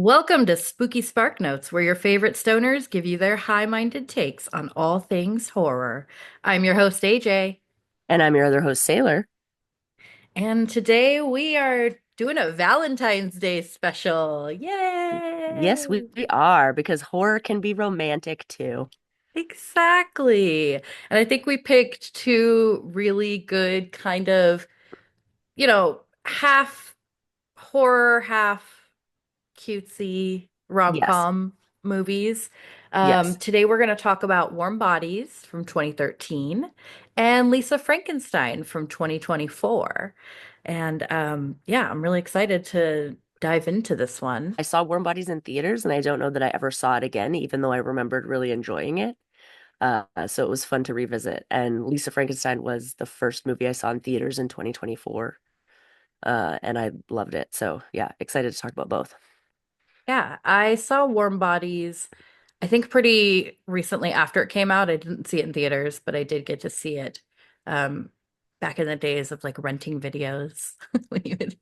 Welcome to Spooky Spark Notes, where your favorite stoners give you their high-minded takes on all things horror. I'm your host, AJ, And I'm your other host, Sailor. and today we are doing a Valentine's Day special. Yes, we, Yay! we are, because horror can be romantic too. Exactly. And I think we picked two really good kind of, half horror, half cutesy Yes, rom-com movies. yes. Today we're going to talk about Warm Bodies from 2013 and Lisa Frankenstein from 2024. And yeah, I'm really excited to dive into this one. I saw Warm Bodies in theaters, and I don't know that I ever saw it again, even though I remembered really enjoying it. So it was fun to revisit. And Lisa Frankenstein was the first movie I saw in theaters in 2024. And I loved it. So yeah, excited to talk about both. Yeah, I saw Warm Bodies, I think pretty recently after it came out. I didn't see it in theaters, but I did get to see it um, back in the days of like renting videos when you would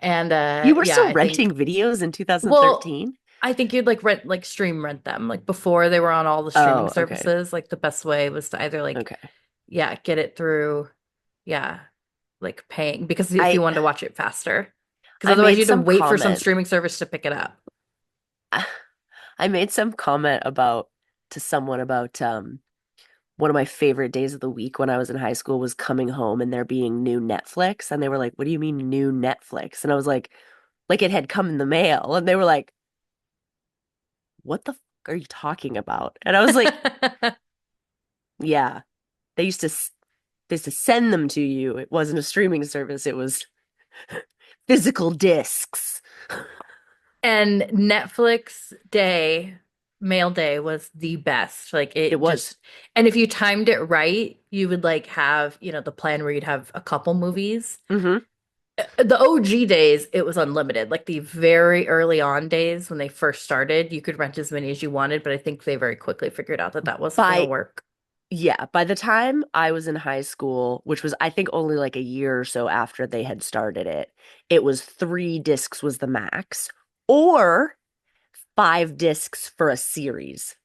and You were yeah, still I think renting videos in well, 2013? I think you'd like stream rent them. Like before they were on all the streaming Oh, okay. services, like the best way was to either like Okay. yeah, get it through yeah, like paying because if you I wanted to watch it faster. Because I otherwise you made had to some wait for some comment. streaming service to pick it up. I made some comment about to someone about one of my favorite days of the week when I was in high school was coming home and there being new Netflix. And they were like, "What do you mean new Netflix?" And I was like it had come in the mail. And they were like, "What the f are you talking about?" And I was like, "Yeah, they used to they used to send them to you. It wasn't a streaming service. It was physical discs." And Netflix day, mail day was the best. Like It it was. just, and if you timed it right, you would like have, the plan where you'd have a couple movies. Hmm. The OG days, it was unlimited. Like the very early on days when they first started, you could rent as many as you wanted, but I think they very quickly figured out that that wasn't going to By work. Yeah, by the time I was in high school, which was I think only like a year or so after they had started it, it was 3 discs was the max, or 5 discs for a series.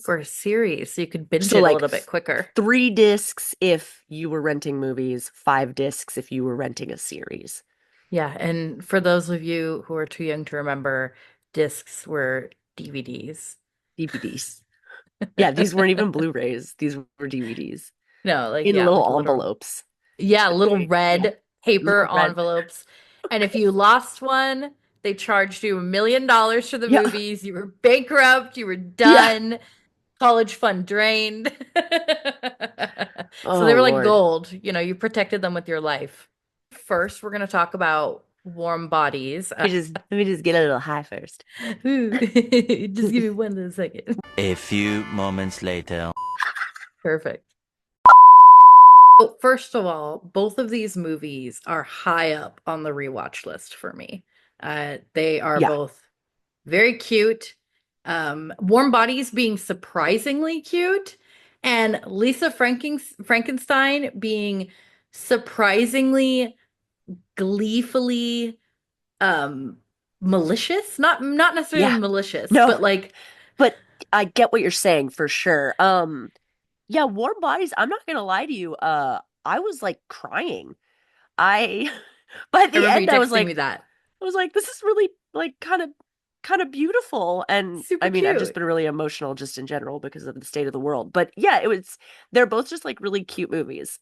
For a series, so you could binge So it a like little bit quicker. 3 discs if you were renting movies, 5 discs if you were renting a series. Yeah, and for those of you who are too young to remember, discs were DVDs. DVDs. Yeah, these weren't even Blu-rays. These were DVDs No, like in yeah, like little little envelopes. yeah, little Yeah, red paper little red. envelopes. And if you lost one, they charged you $1 million for the Yeah, movies. You were bankrupt, you were yeah. done, college fund drained. So they Oh were like Lord. gold, you protected them with your life. First, we're going to talk about warm bodies. Let me just get a little high first. Just give me 1 second. A few moments later. Perfect. Well, first of all, both of these movies are high up on the rewatch list for me. They are Yeah. both very cute. Warm Bodies being surprisingly cute, and Frankenstein being surprisingly gleefully um malicious. Not necessarily Yeah. malicious, No, but like but I get what you're saying for sure. Yeah, Warm Bodies, I'm not gonna lie to you. I was like crying. I by I the remember you end texting me that. I was like, this is really like kind of beautiful. And Super I mean, I've just cute. been really emotional just in general because of the state of the world. But yeah, they're both just like really cute movies.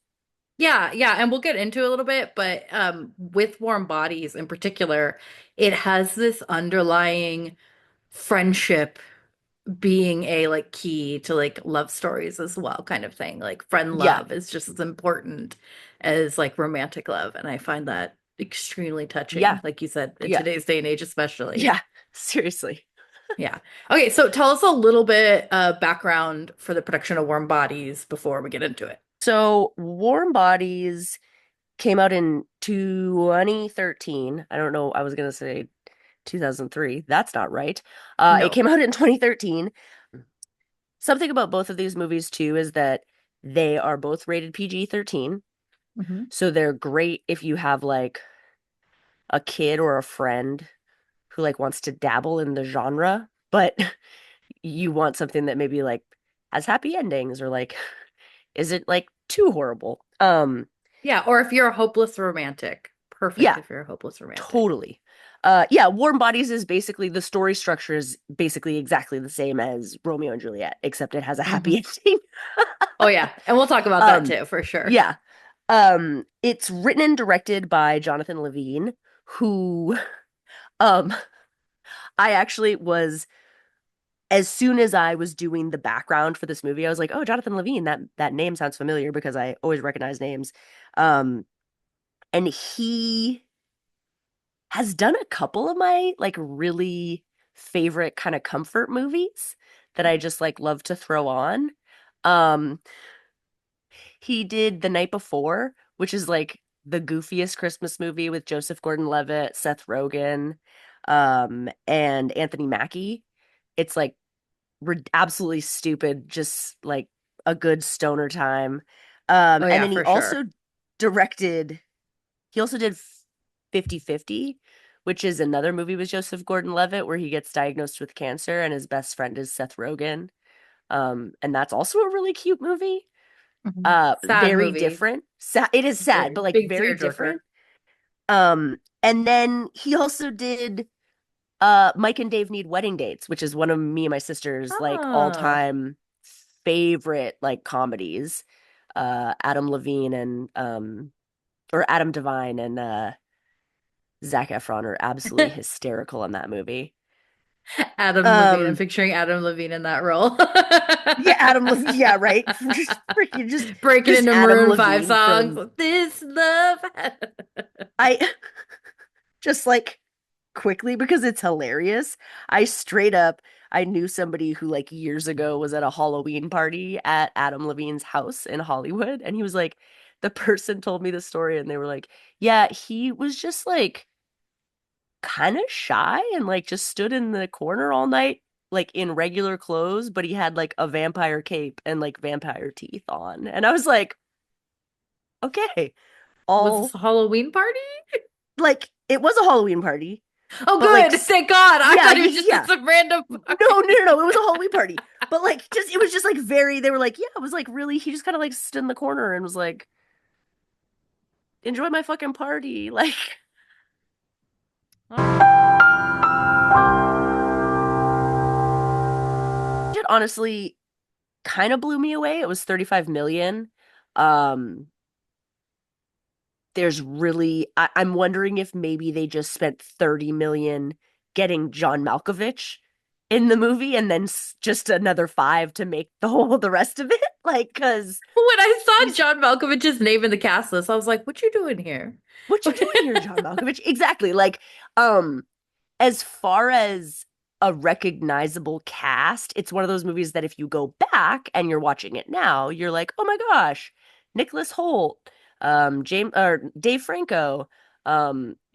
Yeah, yeah, and we'll get into it a little bit, but with Warm Bodies in particular, it has this underlying friendship being a like key to like love stories as well, kind of thing. Like friend Yeah. love is just as important as like romantic love, and I find that extremely touching, Yeah. like you said, in Yeah. today's day and age, especially. Yeah. Seriously. Yeah. Okay, so tell us a little bit background for the production of Warm Bodies before we get into it. So Warm Bodies came out in 2013. I don't know. I was gonna say 2003. That's not right. It No. came out in 2013. Something about both of these movies too is that they are both rated PG-13. Hmm. So they're great if you have like a kid or a friend who like wants to dabble in the genre, but you want something that maybe like has happy endings or like isn't like too horrible. Yeah, or if you're a hopeless romantic. Perfect Yeah, if you're a hopeless romantic. totally. Yeah, Warm Bodies is basically the story structure is basically exactly the same as Romeo and Juliet, except it has a Hmm. happy ending. Oh yeah, and we'll talk about that Um, too for sure. yeah. It's written and directed by Jonathan Levine, who um I actually was as soon as I was doing the background for this movie, I was like, "Oh, Jonathan Levine, that name sounds familiar because I always recognize names." Um, and he has done a couple of my like really favorite kind of comfort movies that I just like love to throw on. Um, he did The Night Before, which is like the goofiest Christmas movie with Joseph Gordon-Levitt, Seth Rogen, and Anthony Mackie. It's like absolutely stupid, just like a good stoner time. Oh And yeah, then for sure. directed, he also did 50-50, which is another movie with Joseph Gordon-Levitt where he gets diagnosed with cancer and his best friend is Seth Rogen. And that's also a really cute movie. Mhm. Sad Very movie. different. It is sad, Very but like big very tearjerker. different. And then he also did Mike and Dave Need Wedding Dates, which is one of me and my sister's like Oh. all-time favorite like comedies. Adam Levine and or Adam Devine and Zac Efron are absolutely hysterical in that movie. Adam Levine. I'm Um picturing Adam Levine in that role. yeah, Adam Levine, yeah, right. Just freaking Breaking just into Adam Maroon 5 Levine songs. from This love. I just like quickly because it's hilarious. I straight up I knew somebody who like years ago was at a Halloween party at Adam Levine's house in Hollywood and he was like the person told me the story and they were like, "Yeah, he was just like kind of shy and like just stood in the corner all night like in regular clothes, but he had like a vampire cape and like vampire teeth on." And I was like, "Okay, Was this all a Halloween party? like it was a Halloween party, Oh, but like good. Thank God. I yeah, thought it yeah, was just yeah. at some random No, no, party. no, no. It was a Halloween party. But like just it was just like very they were like, yeah, it was like really he just kind of like stood in the corner and was like, enjoy my fucking party. Like Oh. it honestly kind of blew me away. It was 35 million. Um there's really I'm wondering if maybe they just spent 30 million getting John Malkovich in the movie and then just another 5 to make the rest of it. Like cuz When I saw he's John Malkovich's name in the cast list, I was like, what you doing here? what you doing here, John Malkovich? Exactly. Like, as far as a recognizable cast, it's one of those movies that if you go back and you're watching it now, you're like, oh my gosh, Nicholas Hoult, James or Dave Franco,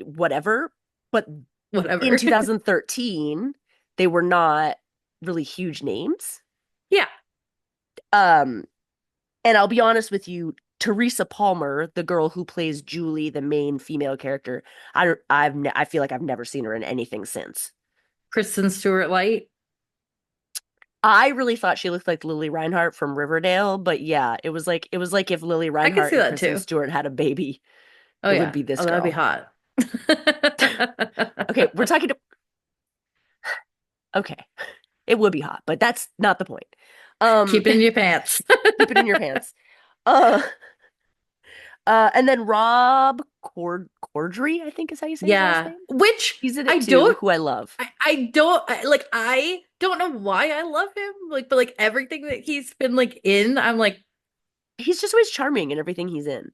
whatever. But in Whatever. 2013, they were not really huge names. Yeah. Um, and I'll be honest with you, Teresa Palmer, the girl who plays Julie, the main female character, I feel like I've never seen her in anything since. Kristen Stewart Light. I really thought she looked like Lily Reinhart from Riverdale, but yeah, it was like if Lily I could Reinhart see and that Kristen too. Stewart had a baby, Oh it would yeah. be this Oh, that'd be girl. hot. Okay, we're talking to okay. It would be hot, but that's not the point. Um Keep it in your pants. keep it in your pants. Uh and then Rob Corddry, I think is how you say his last Yeah. name. Which He's in I it too, don't who I love. I don't know why I love him. Like, but like everything that he's been like in, I'm like, He's just always charming in everything he's in.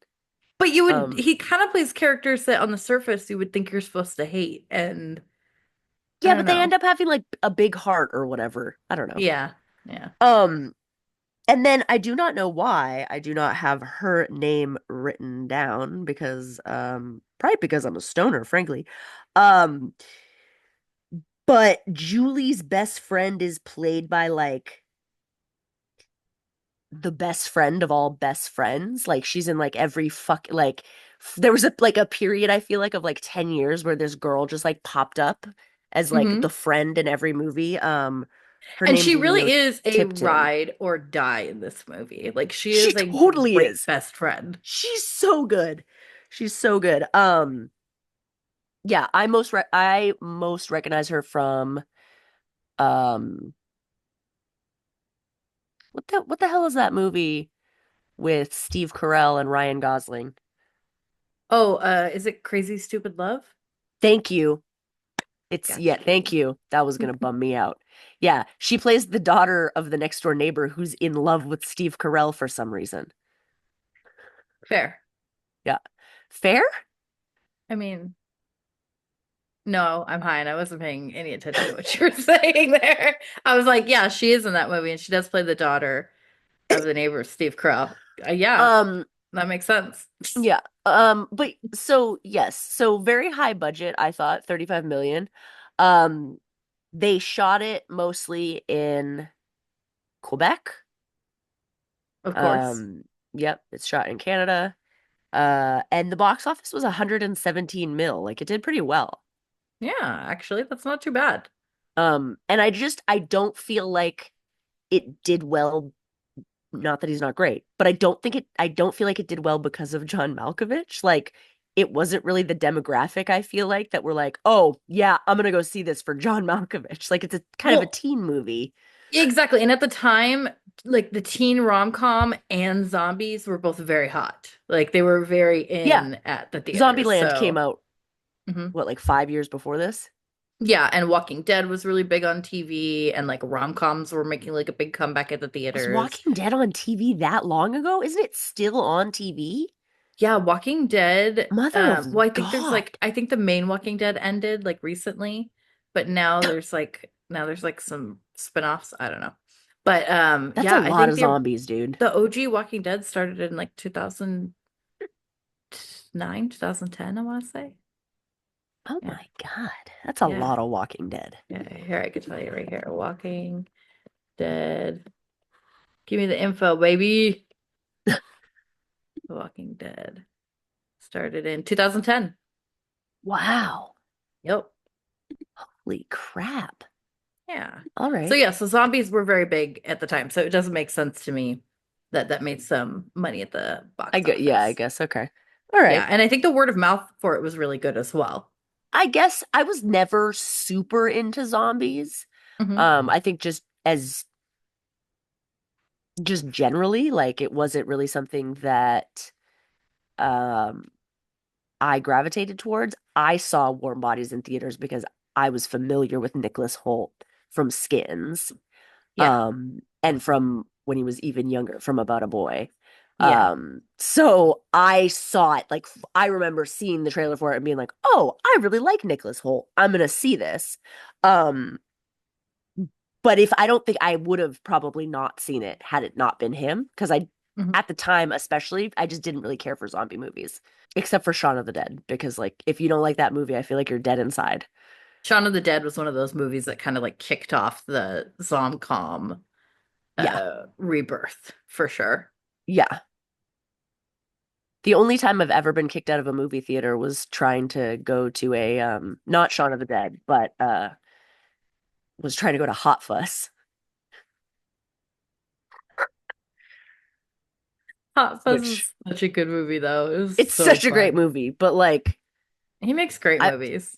but Um, he kind of plays characters that on the surface you would think you're supposed to hate. And I yeah, don't but they end know. up having like a big heart or whatever. I don't know. Yeah. Yeah. Um, and then I do not know why I do not have her name written down because probably because I'm a stoner, frankly. Um, but Julie's best friend is played by like the best friend of all best friends. Like she's in like every fuck like There was a period I feel like of like 10 years where this girl just like popped up as like the Hmm. friend in every movie. Her And name's she Leo really is a Tipton. ride or die in this movie. Like she She is a totally great is. best friend. She's so good. She's so good. Yeah, I most recognize her from um what the hell is that movie with Steve Carell and Ryan Gosling? Oh, is it Crazy Stupid Love? Thank you. Yeah, Got thank you. you. That was gonna bum me out. Yeah, she plays the daughter of the next door neighbor who's in love with Steve Carell for some reason. Fair. Yeah. Fair? I mean, no, I'm high and I wasn't paying any attention to what you were saying there. I was like, yeah, she is in that movie and she does play the daughter of the neighbor, Steve Carell. Yeah, Um, that makes sense. yeah. But so yes, so very high budget, I thought, 35 million. Um, they shot it mostly in Quebec. Of course. Um, yep, it's shot in Canada. And the box office was 117 mil. Like it did pretty well. Yeah, actually, that's not too bad. And I don't feel like it did well. Not that he's not great, but I don't feel like it did well because of John Malkovich. Like it wasn't really the demographic I feel like that were like, oh yeah, I'm gonna go see this for John Malkovich. Like it's a kind of a Well, teen movie. exactly. And at the time, like the teen rom-com and zombies were both very hot. Like they were very Yeah, in at the theaters. Zombieland came So, out, mhm. what, like 5 years before this? Yeah, and Walking Dead was really big on TV, and like rom-coms were making like a big comeback at the Was theaters. Walking Dead on TV that long ago? Isn't it still on TV? Yeah, Walking Dead. Mother of Well, I think there's God. like I think the main Walking Dead ended like recently, but now there's like some spin-offs. I don't know. But That's a yeah, I lot think of zombies, dude. the OG Walking Dead started in like 2009, 2010, I want to say. Oh Yeah. my God. That's a Yeah. lot of Walking Dead. Yeah, here I can tell you right here. Walking Dead. Give me the info, baby. The Walking Dead started in 2010. Wow. Yep. Holy crap. Yeah. All So right. yeah, so zombies were very big at the time. So it doesn't make sense to me that that made some money at the box Yeah, I office. guess. Okay. All Yeah, right. and I think the word of mouth for it was really good as well. I guess I was never super into zombies. Hmm. I think just generally, like it wasn't really something that um I gravitated towards. I saw Warm Bodies in theaters because I was familiar with Nicholas Hoult from Skins, Yeah. and from when he was even younger, from About a Boy. Yeah. So I saw it, like I remember seeing the trailer for it and being like, "Oh, I really like Nicholas Hoult. I'm gonna see this." Um, but if I don't think I would have probably not seen it had it not been him, because Hmm. at the time, especially, I just didn't really care for zombie movies, except for Shaun of the Dead, because like if you don't like that movie, I feel like you're dead inside. Shaun of the Dead was one of those movies that kind of like kicked off the Zomcom Yeah, rebirth for sure. yeah. The only time I've ever been kicked out of a movie theater was trying to go to a not Shaun of the Dead, but was trying to go to Hot Fuss, Hot Fuzz which is such a good movie though. It was it's so such a great fun. movie, but like He makes great I movies.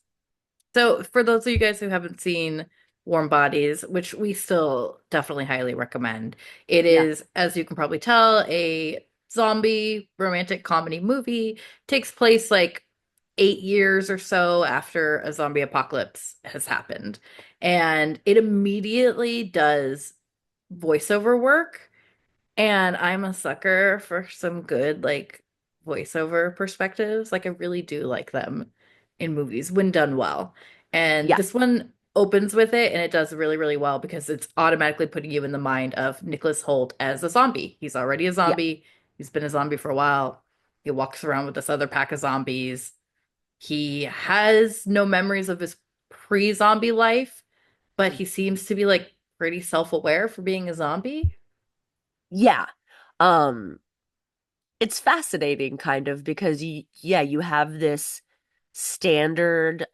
So, for those of you guys who haven't seen Warm Bodies, which we still definitely highly recommend, it yeah, is, as you can probably tell, a zombie romantic comedy movie. Takes place like 8 years or so after a zombie apocalypse has happened. And it immediately does voiceover work. And I'm a sucker for some good like voiceover perspectives. Like I really do like them in movies when done well. And yeah, this one opens with it and it does really, really well because it's automatically putting you in the mind of Nicholas Hoult as a zombie. He's already a yeah, zombie. He's been a zombie for a while. He walks around with this other pack of zombies. He has no memories of his pre-zombie life, but he seems to be like pretty self-aware for being a zombie. yeah. Um, it's fascinating kind of because you have this standard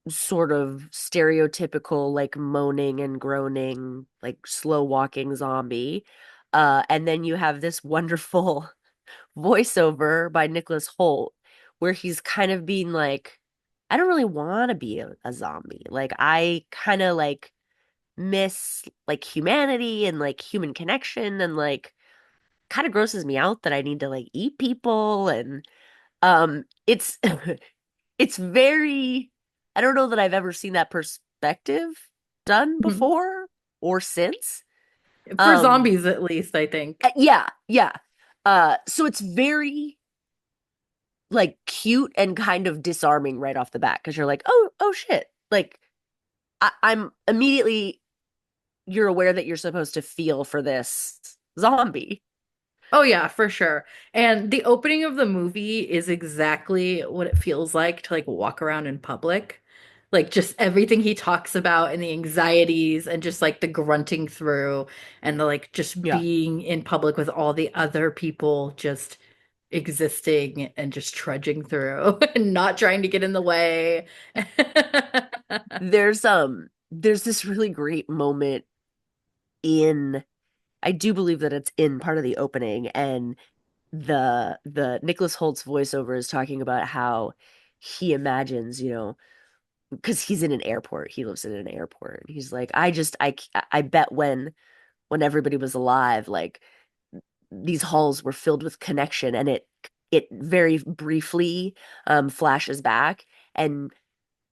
sort of stereotypical like moaning and groaning like slow walking zombie, and then you have this wonderful voiceover by Nicholas Holt where he's kind of being like, I don't really want to be a zombie, like I kind of like miss like humanity and like human connection, and like kind of grosses me out that I need to like eat people. And it's it's very, I don't know that I've ever seen that perspective done Mhm. before or since. For Um zombies, at least, I think. yeah, yeah. So it's very like cute and kind of disarming right off the bat because you're like, oh shit. Like I'm immediately, you're aware that you're supposed to feel for this zombie. Oh yeah, for sure. And the opening of the movie is exactly what it feels like to like walk around in public. Like just everything he talks about and the anxieties and just like the grunting through and the like just Yeah. being in public with all the other people just existing and just trudging through and not trying to get in the way. There's this really great moment in, I do believe that it's in part of the opening, and the Nicholas Holt's voiceover is talking about how he imagines, because he's in an airport, he lives in an airport, and he's like, I bet when everybody was alive, like these halls were filled with connection, and it very briefly flashes back, and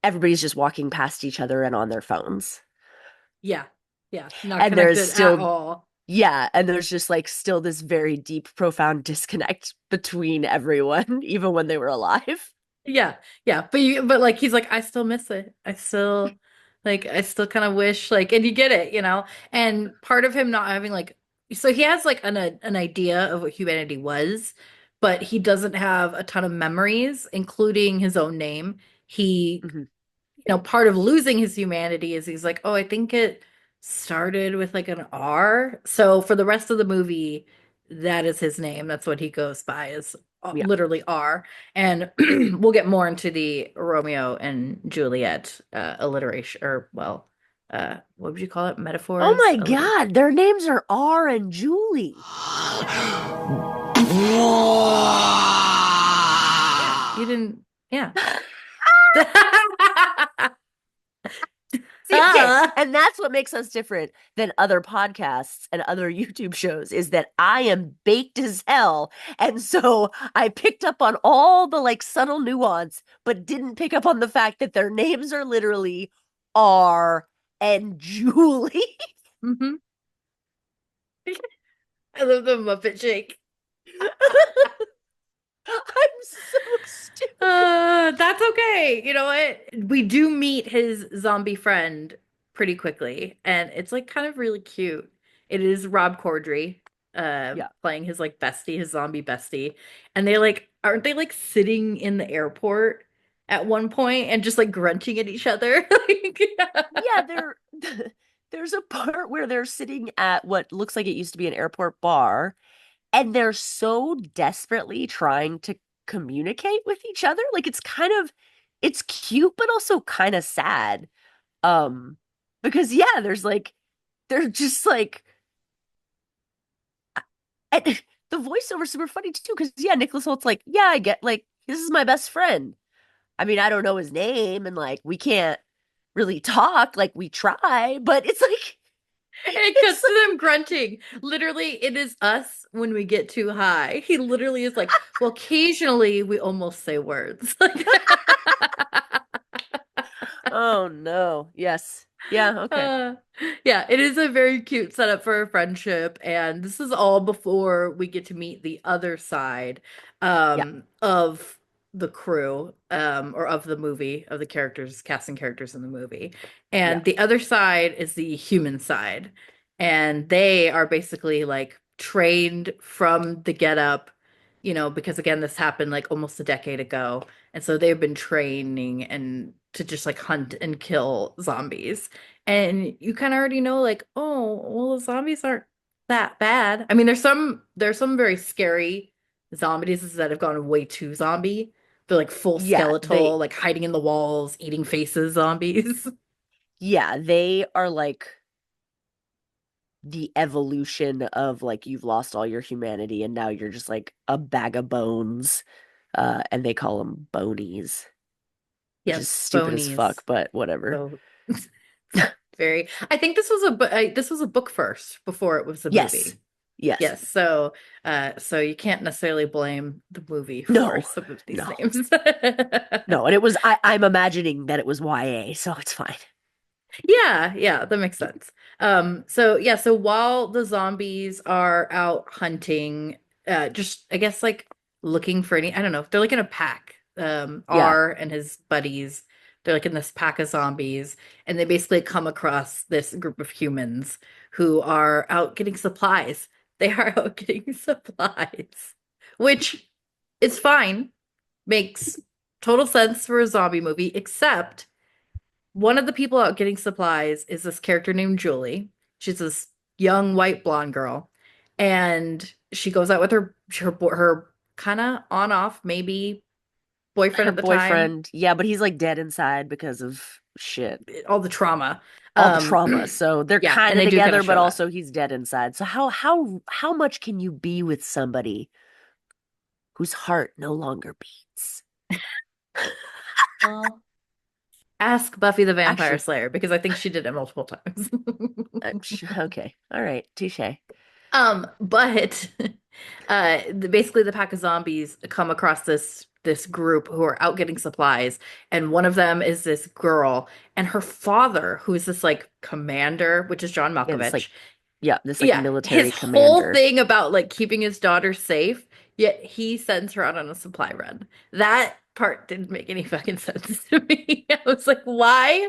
everybody's just walking past each other and on their phones. Yeah. Yeah. Not And there's connected at still, all. yeah, and there's just like still this very deep, profound disconnect between everyone, even when they were alive. Yeah, yeah, but like he's like, I still miss it. I still kind of wish like, and you get it, you know. And part of him not having like, so he has like an idea of what humanity was, but he doesn't have a ton of memories, including his own name. He Mhm. part of losing his humanity is he's like, oh, I think it started with like an R. So for the rest of the movie, that is his name. That's what he goes by is Yeah. literally R. And we'll get more into the Romeo and Juliet alliteration, or well, what would you call it? Oh Metaphors? my God, their names are R and Julie. Yeah, you didn't. Yeah. See, okay, and that's what makes us different than other podcasts and other YouTube shows is that I am baked as hell. And so I picked up on all the like subtle nuance, but didn't pick up on the fact that their names are literally R and Julie. hmm I love the Muppet Shake. I'm so stupid. That's okay. You know what? We do meet his zombie friend pretty quickly, and it's like kind of really cute. It is Rob Corddry, Yeah. playing his like bestie, his zombie bestie. And they like aren't they like sitting in the airport at one point and just like grunting at each other? Like, Yeah, there's a part where they're sitting at what looks like it used to be an airport bar, and they're so desperately trying to communicate with each other. Like it's cute but also kind of sad. Um because yeah, they're just like, and the voiceover's super funny too because yeah, Nicholas Holt's like, yeah, I get, like, this is my best friend. I mean, I don't know his name, and like we can't really talk, like we try, but it's like it it's cuts to them grunting. Literally, it is us when we get too high. He literally is like, well, occasionally we almost say words. Like, oh no. Yes. Yeah, okay. Uh, yeah, it is a very cute setup for a friendship, and this is all before we get to meet the other side Yeah. of the crew, or of the movie, of the characters, casting characters in the movie. Yeah. And the other side is the human side, and they are basically like trained from the get up, because again, this happened like almost a decade ago, and so they've been training and to just like hunt and kill zombies. And you kind of already know, like, oh, well, the zombies aren't that bad. I mean, there's some very scary zombies that have gone way too zombie. They're like full Yeah, skeletal, like hiding in the walls, eating faces zombies. they are like the evolution of like you've lost all your humanity and now you're just like a bag of bones. And they call them bonies, which is Yes, stupid as bonies. fuck, but whatever. So it's very. I think this was a book first before it was a Yes. movie. Yes. Yes, so so you can't necessarily blame the movie for No. some of these No. names. No, and it was I'm imagining that it was YA, so it's fine. Yeah, yeah, that makes sense. So yeah, so while the zombies are out hunting, just I guess like looking for any, I don't know, they're like in a pack. Yeah. R and his buddies, they're like in this pack of zombies, and they basically come across this group of humans who are out getting supplies. They are out getting supplies, which is fine, makes total sense for a zombie movie, except one of the people out getting supplies is this character named Julie. She's this young white blonde girl, and she goes out with her kind of on off maybe boyfriend Her at the time. boyfriend, yeah, but he's like dead inside because of shit. All the trauma. All the Um, trauma. So they're yeah, kind and of they do kind together, of but show that. also he's dead inside. So how much can you be with somebody whose heart no longer beats? Well, ask Buffy the Vampire Actually, Slayer because I think she did it multiple times. I'm sure. Okay. All right. Touche. But basically the pack of zombies come across this group who are out getting supplies, and one of them is this girl, and her father, who is this like commander, which is John Yeah, this like Malkovich. yeah, this like Yeah, his military whole commander. thing about like keeping his daughter safe, yet he sends her out on a supply run. That part didn't make any fucking sense to me. I was like, why?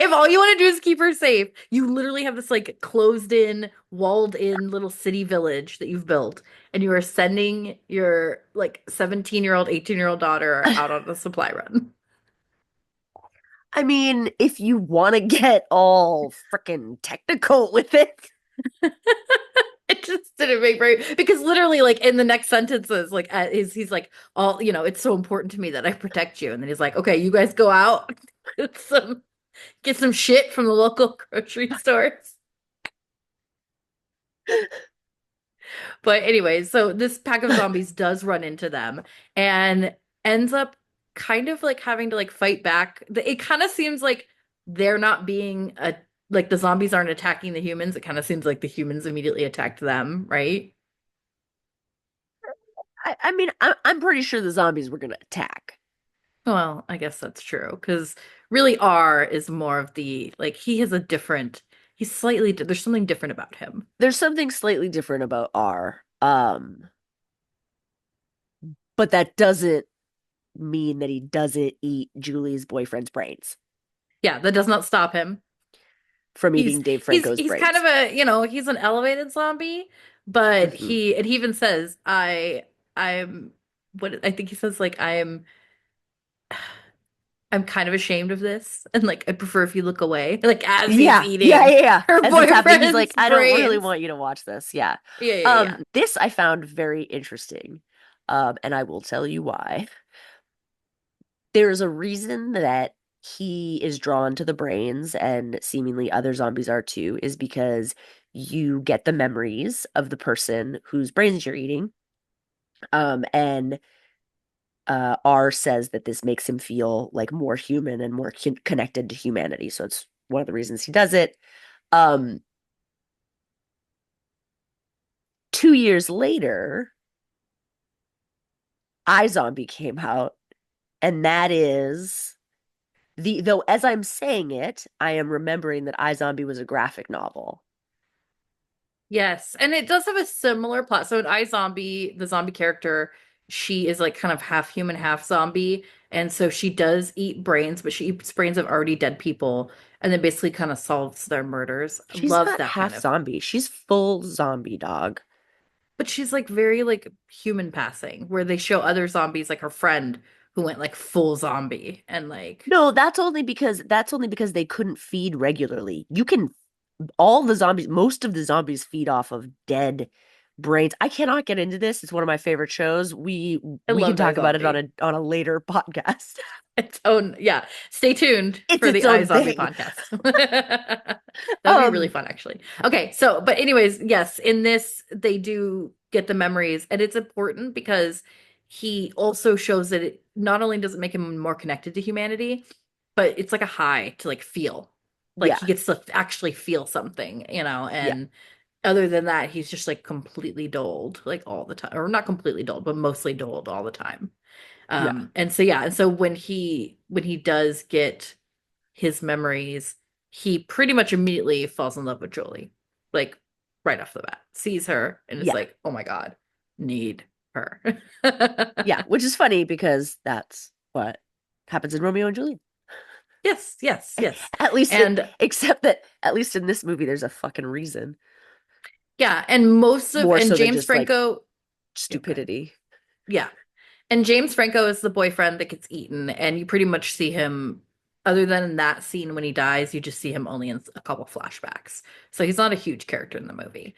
If all you want to do is keep her safe, you literally have this like closed in, walled in little city village that you've built, and you are sending your like 17-year-old, 18-year-old daughter out on a supply run. I mean, if you want to get all freaking technical with it, It just didn't make very because literally like in the next sentences like he's like all it's so important to me that I protect you, and then he's like, okay, you guys go out get some shit from the local grocery stores. But anyways, so this pack of zombies does run into them and ends up kind of like having to like fight back. It kind of seems like they're not being a like the zombies aren't attacking the humans. It kind of seems like the humans immediately attacked them, right? I mean, I'm pretty sure the zombies were gonna attack. Well, I guess that's true because really R is more of the like he has a different he's slightly there's something different about him. There's something slightly different about R. But that doesn't mean that he doesn't eat Julie's boyfriend's brains Yeah, that does not stop him. from eating Dave Franco's He's kind brains. of a, he's an elevated zombie, but Hmm. he even says I'm what I think he says like I'm kind of ashamed of this, and like I prefer if you look away like as he's eating Yeah. her As it's happening, he's like, boyfriend's I don't really brains. want you to watch this. Yeah. Yeah, yeah, yeah. This I found very interesting. And I will tell you why. There's a reason that he is drawn to the brains and seemingly other zombies are too, is because you get the memories of the person whose brains you're eating. And R says that this makes him feel like more human and more connected to humanity. So it's one of the reasons he does it. Um, 2 years later, iZombie came out, and that is though as I'm saying it, I am remembering that iZombie was a graphic novel. Yes, and it does have a similar plot. So in iZombie, the zombie character, she is like kind of half human, half zombie, and so she does eat brains, but she eats brains of already dead people, and then basically kind of solves their murders. I She's love not that kind half of. zombie. She's full zombie dog. But she's like very like human passing, where they show other zombies, like her friend who went like full zombie and like No, that's only because they couldn't feed regularly. You can all the zombies, most of the zombies feed off of dead brains. I cannot get into this. It's one of my favorite shows. I We can love talk about it iZombie. on a later podcast. Its own, yeah. Stay tuned It's for its the own iZombie thing. podcast. That would be really Um, fun, actually. Okay, so, but anyways, yes, in this, they do get the memories, and it's important because he also shows that it not only does it make him more connected to humanity, but it's like a high to like feel. Like yeah, he gets to actually feel something, yeah, and other than that, he's just like completely dulled, like all the time, or not completely dulled, but mostly dulled all the time. yeah, And so yeah, and so when he does get his memories, he pretty much immediately falls in love with Jolie. Like right off the bat. Sees her and is yeah, like, "Oh my God, need her." yeah. Which is funny because that's what happens in Romeo and Juliet. Yes, yes, yes. At least it, And except that at least in this movie, there's a fucking reason. yeah, and most of More and so than James just like Franco, yeah, go ahead. stupidity. Yeah. And James Franco is the boyfriend that gets eaten, and you pretty much see him, other than in that scene when he dies, you just see him only in a couple flashbacks. So he's not a huge character in the movie.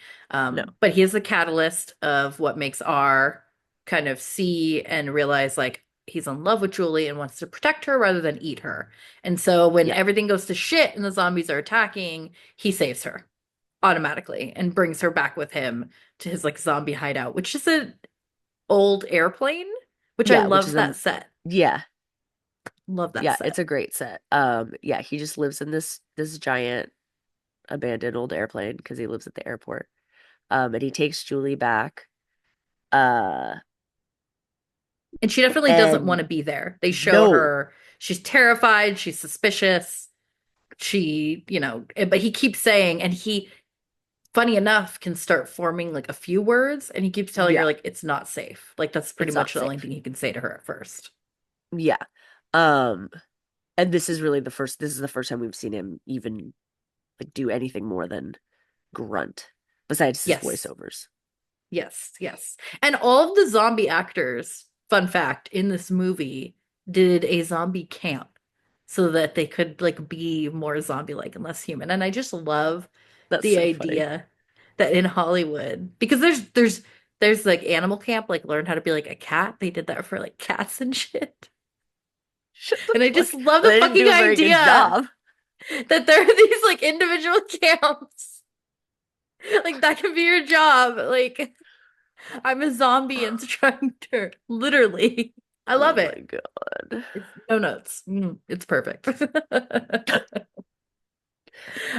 No. But he is the catalyst of what makes R kind of see and realize like he's in love with Julie and wants to protect her rather than eat her. And so when Yeah. everything goes to shit and the zombies are attacking, he saves her automatically and brings her back with him to his like zombie hideout, which is a old airplane, which I Yeah, which love is that set. yeah, Love that yeah, it's set. a great set. Yeah, he just lives in this giant abandoned old airplane because he lives at the airport. And he takes Julie back. Uh, And she definitely doesn't want and to be there. They show no, her, she's terrified, she's suspicious. But he keeps saying, and he, funny enough, can start forming like a few words, and he keeps telling her, yeah, like, it's not safe. Like, that's pretty it's not much the only safe. thing he can say to her at first. Yeah. Um, and this is really this is the first time we've seen him even like do anything more than grunt besides his Yes. voiceovers. Yes, yes. And all of the zombie actors, fun fact, in this movie did a zombie camp so that they could like be more zombie-like and less human. And I just love That's the so funny. idea that in Hollywood, because there's like animal camp, like learn how to be like a cat. They did that for like cats and shit. Shut the And I just fuck. love the They didn't fucking do a very good idea job. that there are these like individual camps. Like that could be your job. Like I'm a zombie instructor, literally. I Oh love my it. God. It's no notes. It's perfect.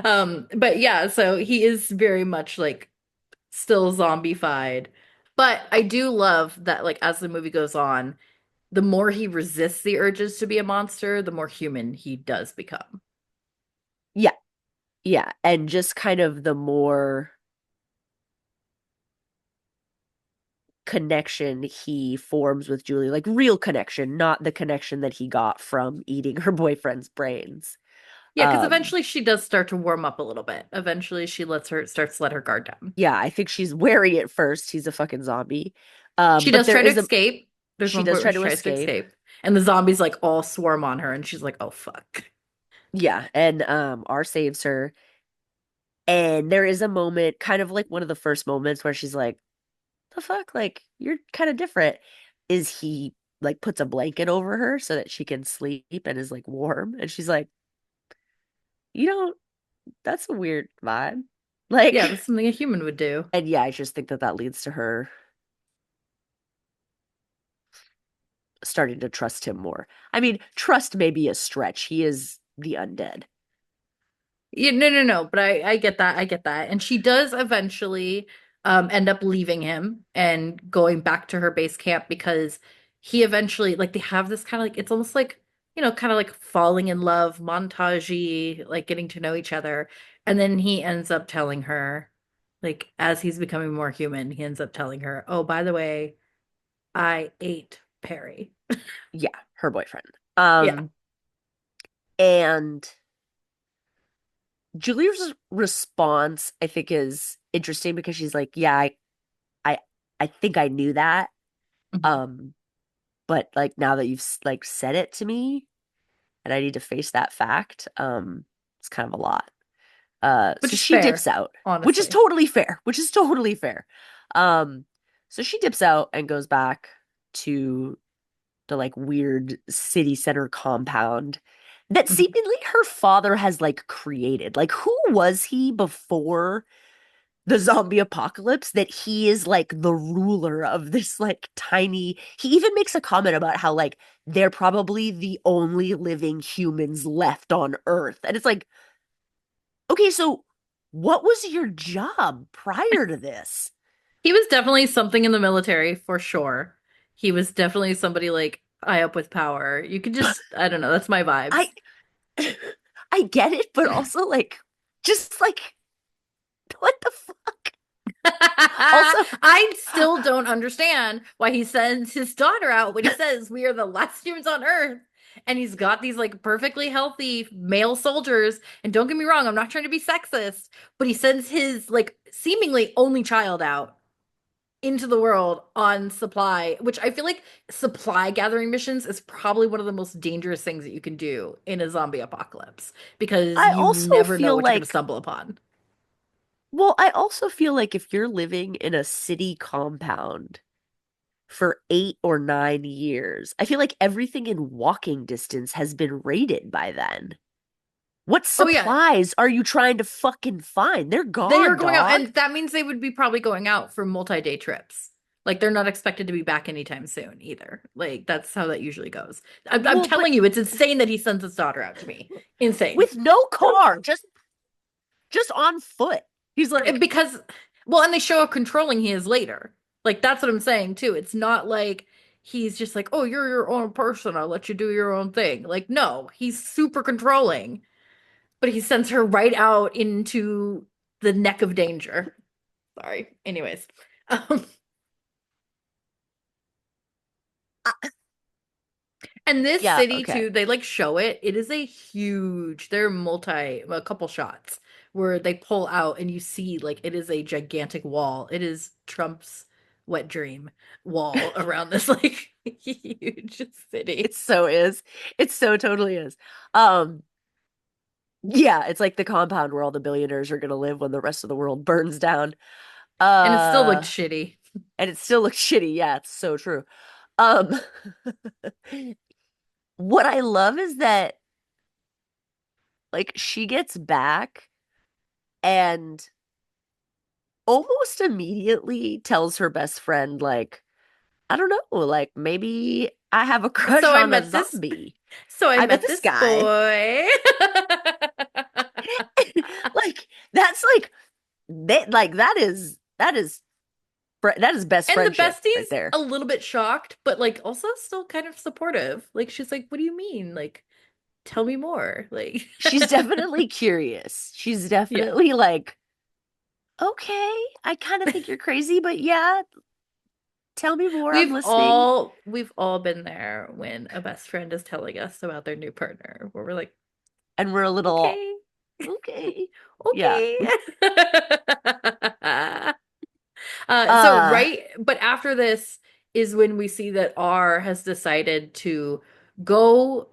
But yeah, so he is very much like still zombified. But I do love that like as the movie goes on, the more he resists the urges to be a monster, the more human he does become. Yeah, yeah. And just kind of the more connection he forms with Julie, like real connection, not the connection that he got from eating her boyfriend's brains. Yeah, because Um, eventually she does start to warm up a little bit. Eventually she starts to let her guard down. yeah, I think she's wary at first. He's a fucking zombie. She But does there try to is a escape. There's she one does point where try she to tries to escape. escape, and the zombies like all swarm on her, and she's like, "Oh fuck." Yeah, and R saves her. And there is a moment, kind of like one of the first moments where she's like, the fuck? Like, you're kind of different. Is he like puts a blanket over her so that she can sleep and is like warm? And she's like, you know, that's a weird vibe. Yeah, Like, that's something a human would do. and yeah, I just think that that leads to her starting to trust him more. I mean, trust may be a stretch. He is the undead. Yeah, no, no, no. But I get that. I get that. And she does eventually end up leaving him and going back to her base camp because he eventually like they have this kind of like it's almost like, kind of like falling in love, montagey, like getting to know each other. And then he ends up telling her, like as he's becoming more human, he ends up telling her, "Oh, by the way, I ate Perry." Yeah, her boyfriend. Yeah. And Julia's response, I think, is interesting because she's like, yeah, I, I think I knew that. Mhm. Um, but like now that you've like said it to me and I need to face that fact, it's kind of a lot. Which So is she dips fair, out, which is honestly. totally fair, which is totally fair. Um, so she dips out and goes back to the like weird city center compound that Mhm. seemingly her father has like created. Like, who was he before the zombie apocalypse that he is like the ruler of this like tiny. He even makes a comment about how like they're probably the only living humans left on Earth. And it's like, okay, so what was your job prior to this? He was definitely something in the military for sure. He was definitely somebody like high up with power. You could just, I don't know, that's my I vibes. I get it, but also like just like what the fuck? Also, I still don't understand why he sends his daughter out when he says we are the last humans on Earth. And he's got these like perfectly healthy male soldiers. And don't get me wrong, I'm not trying to be sexist, but he sends his like seemingly only child out into the world on supply, which I feel like supply gathering missions is probably one of the most dangerous things that you can do in a zombie apocalypse because I you also never know feel what you're going to like stumble upon. I also feel like if you're living in a city compound for 8 or 9 years. I feel like everything in walking distance has been raided by then. What Oh yeah, supplies are you trying to fucking find? They're they are gone, going out, dog. and that means they would be probably going out for multi-day trips. Like they're not expected to be back anytime soon either. Like that's how that usually goes. I'm Well, but telling you, it's insane that he sends his daughter out to me. Insane. with no car, just on foot. He's like, Because well, and they show how controlling he is later. Like that's what I'm saying too. It's not like he's just like, "Oh, you're your own person. I'll let you do your own thing." Like no, he's super controlling, but he sends her right out into the neck of danger. Sorry. Anyways. Um, and this yeah, city okay. too, they like show it. It is a huge, they're multi, a couple shots where they pull out and you see like it is a gigantic wall. It is Trump's wet dream wall around this like huge It city. so is. It so totally is. Um, yeah, it's like the compound where all the billionaires are gonna live when the rest of the world burns down. And it still looked Uh, shitty. and it still looks shitty. Yeah, it's so true. Um, what I love is that like she gets back and almost immediately tells her best friend like, I don't know, like maybe I have a crush So I on a met this zombie. so I I met met this this guy. boy. Like that's like that is best And the friendship right bestie's there. a little bit shocked, but like also still kind of supportive. Like she's like, "What do you mean? Like tell me more." Like She's definitely curious. She's yeah. definitely like, okay, I kind of think you're crazy, but yeah, tell me more. I'm listening. We've all been there when a best friend is telling us about their new partner, where we're like, And we're a little, "Okay. okay. Yeah. Okay." So Uh, right, but after this is when we see that R has decided to go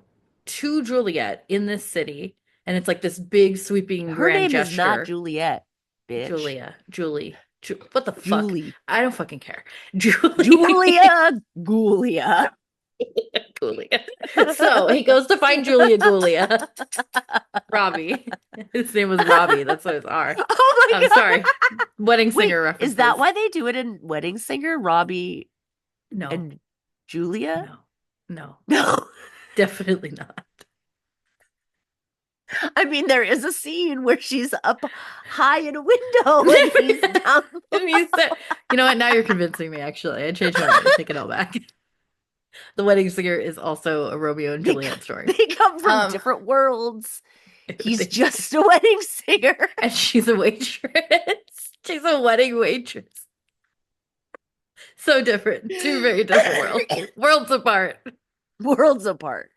to Juliet in this city, and it's like this big sweeping her grand name is not gesture. Juliet, bitch. What the fuck? Julie. I don't fucking care. Julie. Julia Gulia. Julia. So he goes to find Julia Gulia. Robbie. His name was Robbie. That's what it's R. Oh I'm my sorry. God. Wedding Wait, singer is that references. why they do it in Wedding Singer? Robbie No, and Julia? no, no, No. definitely not. I mean, there is a scene where she's up high in a window and he's down. And he said, you know what? Now you're convincing me, actually. I changed my mind. I take it all back. The Wedding Singer is also a Romeo and They, Juliet story. they come from Um, different worlds. He's they do. just a wedding singer. And she's a waitress. She's a wedding waitress. So different. Two very different worlds. Worlds apart. Worlds apart.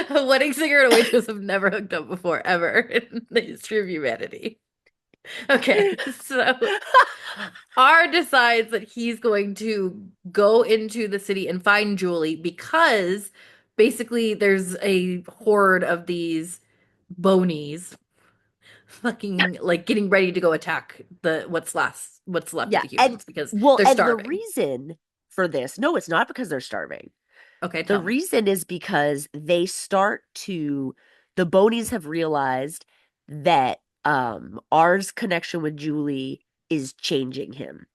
A wedding singer and a waitress have never hooked up before, ever in the history of humanity. Okay, so R decides that he's going to go into the city and find Julie because basically there's a horde of these bonies fucking like getting ready to go attack what's left of Yeah, the and humans because well, they're and the starving. reason for this, no, it's not because they're starving. Okay, The tell me. reason is because the Bonies have realized that R's connection with Julie is changing him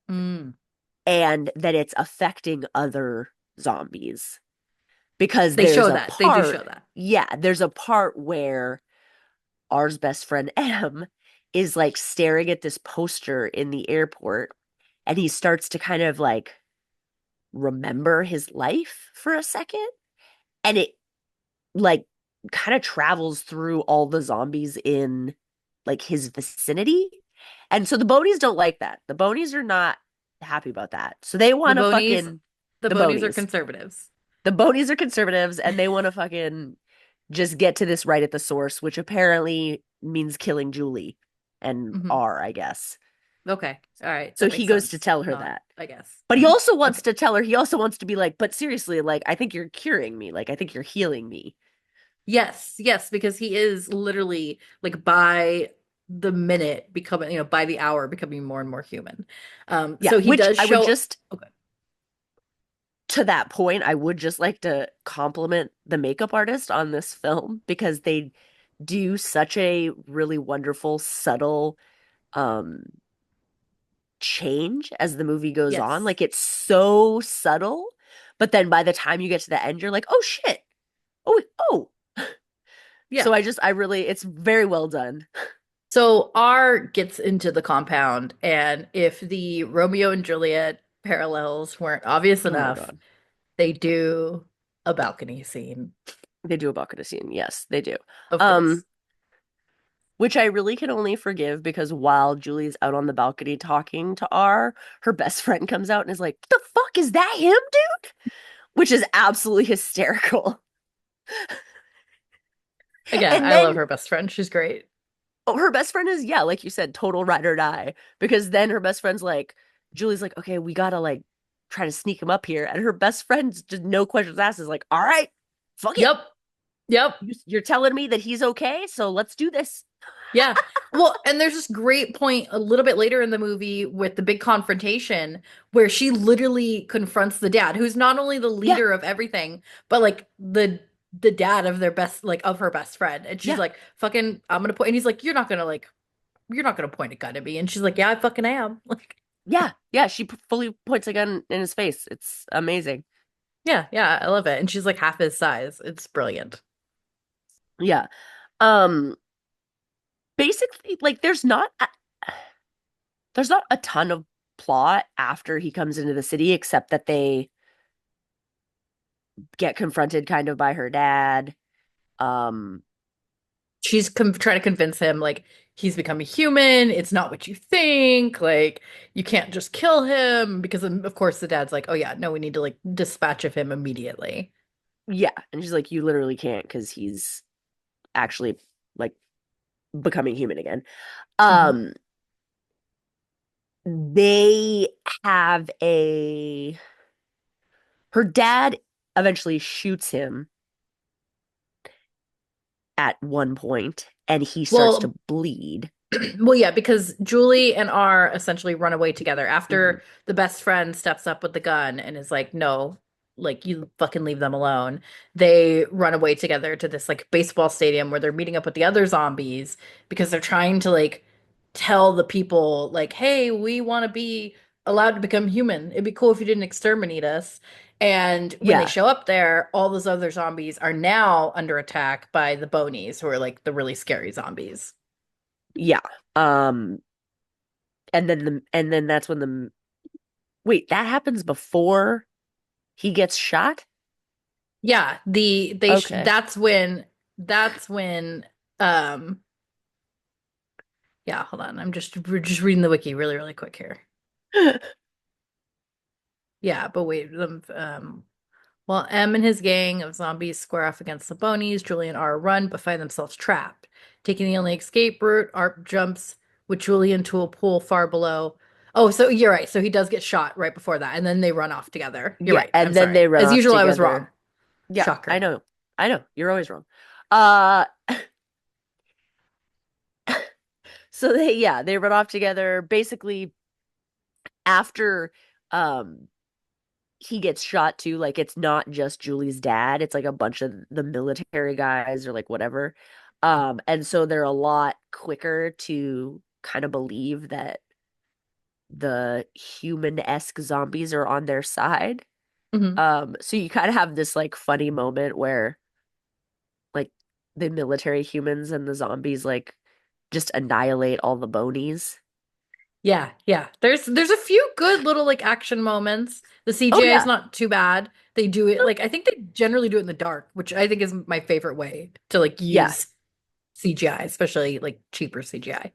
Mm. and that it's affecting other zombies because They there's show a that. They do show part, that. yeah, there's a part where R's best friend M is like staring at this poster in the airport and he starts to kind of like remember his life for a second and it like kind of travels through all the zombies in like his vicinity. And so the Bonies don't like that. The Bonies are not happy about that. So they The want to Bonies, fucking the the Bonies are Bonies. conservatives. The Bonies are conservatives and they want to fucking just get to this right at the source, which apparently means killing Julie and Hmm. R, I guess. Okay. All right. So That he makes goes to sense. tell her Not, that. I guess. But he also Okay. wants to tell her, he also wants to be like, but seriously, like, I think you're curing me. Like, I think you're healing me. Yes, yes, because he is literally like by the minute becoming, by the hour becoming more and more human. Yeah, So he which does I would show. just Okay. to that point, I would just like to compliment the makeup artist on this film because they do such a really wonderful, subtle um change as the movie goes on. Yes. Like it's so subtle, but then by the time you get to the end, you're like, oh shit. Oh, oh. So Yeah. I really, it's very well done. So R gets into the compound, and if the Romeo and Juliet parallels weren't obvious Oh my enough, God. they do a balcony scene, They do a Bacchus scene. Yes, they do. of Um, course. which I really can only forgive because while Julie's out on the balcony talking to R, her best friend comes out and is like, "The fuck is that him, dude?" Which is absolutely hysterical. Again, And I love then her best friend. She's great. oh, her best friend is, yeah, like you said, total ride or die. Because then her best friend's like, Julie's like, okay, we gotta like try to sneak him up here. And her best friend's just no questions asked is like, all right, fuck it. Yep. Yep. You're telling me that he's okay, so let's do this. Yeah. Well, and there's this great point a little bit later in the movie with the big confrontation where she literally confronts the dad, who's not only the Yeah, leader of everything, but like the dad of their best like of her best friend. And she's yeah, like, fucking, I'm gonna point and he's like, you're not gonna point a gun at me. And she's like, yeah, I fucking am. Like, yeah, yeah. She fully points a gun in his face. It's amazing. yeah, yeah, I love it. And she's like half his size. It's brilliant. Yeah. Um, basically, like there's not a ton of plot after he comes into the city, except that they get confronted kind of by her dad. Um, She's trying to convince him like he's become a human. It's not what you think. Like you can't just kill him because of course the dad's like, "Oh yeah, no, we need to like dispatch of him immediately." yeah, and she's like, you literally can't because he's actually like becoming human again. Hmm. Um, they have a her dad eventually shoots him at one point, and he starts to Well, bleed. well, yeah, because Julie and R essentially run away together Mhm. after the best friend steps up with the gun and is like, "No, like you fucking leave them alone." They run away together to this like baseball stadium where they're meeting up with the other zombies because they're trying to like tell the people like, "Hey, we want to be allowed to become human. It'd be cool if you didn't exterminate us." And when they Yeah, show up there, all those other zombies are now under attack by the Bonies, who are like the really scary zombies. yeah. Um, and then that's when the wait, that happens before he gets shot? Yeah, Okay. that's when um yeah, hold on. We're just reading the wiki really really quick here. Yeah, but wait, while M and his gang of zombies square off against the Bonies, Julie and R run but find themselves trapped. Taking the only escape route, Art jumps with Julian to a pool far below. Oh, so you're right. So he does get shot right before that, and then they run off together. You're Yeah, right. I'm and then sorry. they run As off usual, I was wrong. together. Yeah, I Shocker. know. I know. You're always wrong. Uh So they run off together. Basically, after um he gets shot too, like it's not just Julie's dad, it's like a bunch of the military guys or like whatever. And so they're a lot quicker to kind of believe that the human-esque zombies are on their side. Hmm. So you kind of have this like funny moment where like the military humans and the zombies like just annihilate all the bonies. Yeah, yeah. There's a few good little like action moments. The Oh CGI is yeah. not too bad. They do it No, like I think they generally do it in the dark, which I think is my favorite way to like yeah. use CGI, especially like cheaper CGI.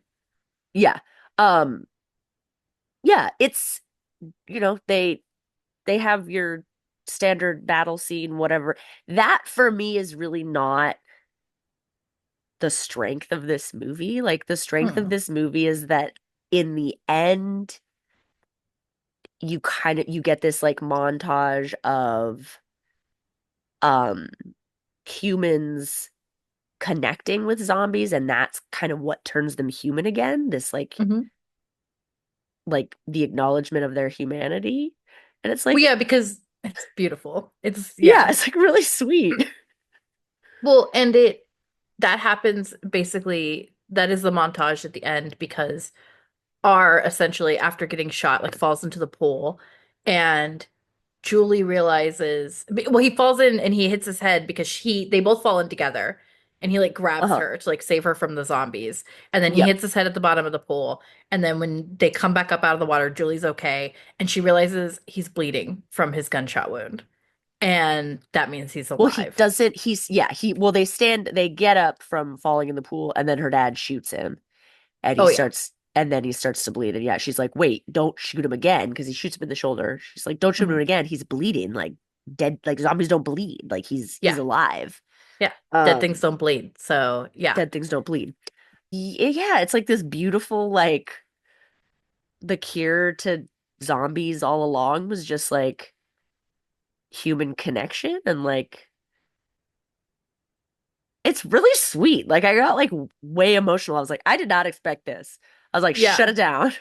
Yeah. Um yeah, it's they have your standard battle scene, whatever. That for me is really not the strength of this movie. Like the strength of Hmm. this movie is that in the end, you get this like montage of um humans connecting with zombies, and that's kind of what turns them human again. This Hmm. like the acknowledgement of their humanity. And it's Well, like, yeah, because it's beautiful. It's yeah, yeah. it's like really sweet. Well, and it that happens basically that is the montage at the end because R essentially after getting shot like falls into the pool and Julie realizes, well, he falls in and he hits his head because they both fall in together and he like grabs Uh-huh. her to like save her from the zombies. And then he Yep. hits his head at the bottom of the pool. And then when they come back up out of the water, Julie's okay. And she realizes he's bleeding from his gunshot wound. And that means he's Well, he alive. doesn't, well, they get up from falling in the pool, and then her dad shoots him, Oh, yeah. and then he starts to bleed. And yeah, she's like, wait, don't shoot him again, because he shoots him in the shoulder. She's like, don't shoot him Mhm. again. He's bleeding, like dead, like zombies don't bleed. Like he's Yeah. alive. Yeah. Dead things Um, don't bleed. So, yeah. Dead things don't bleed. Yeah, it's like this beautiful, like the cure to zombies all along was just like human connection, and like it's really sweet. Like I got like way emotional. I was like, I did not expect this. I was like, shut Yeah. it down.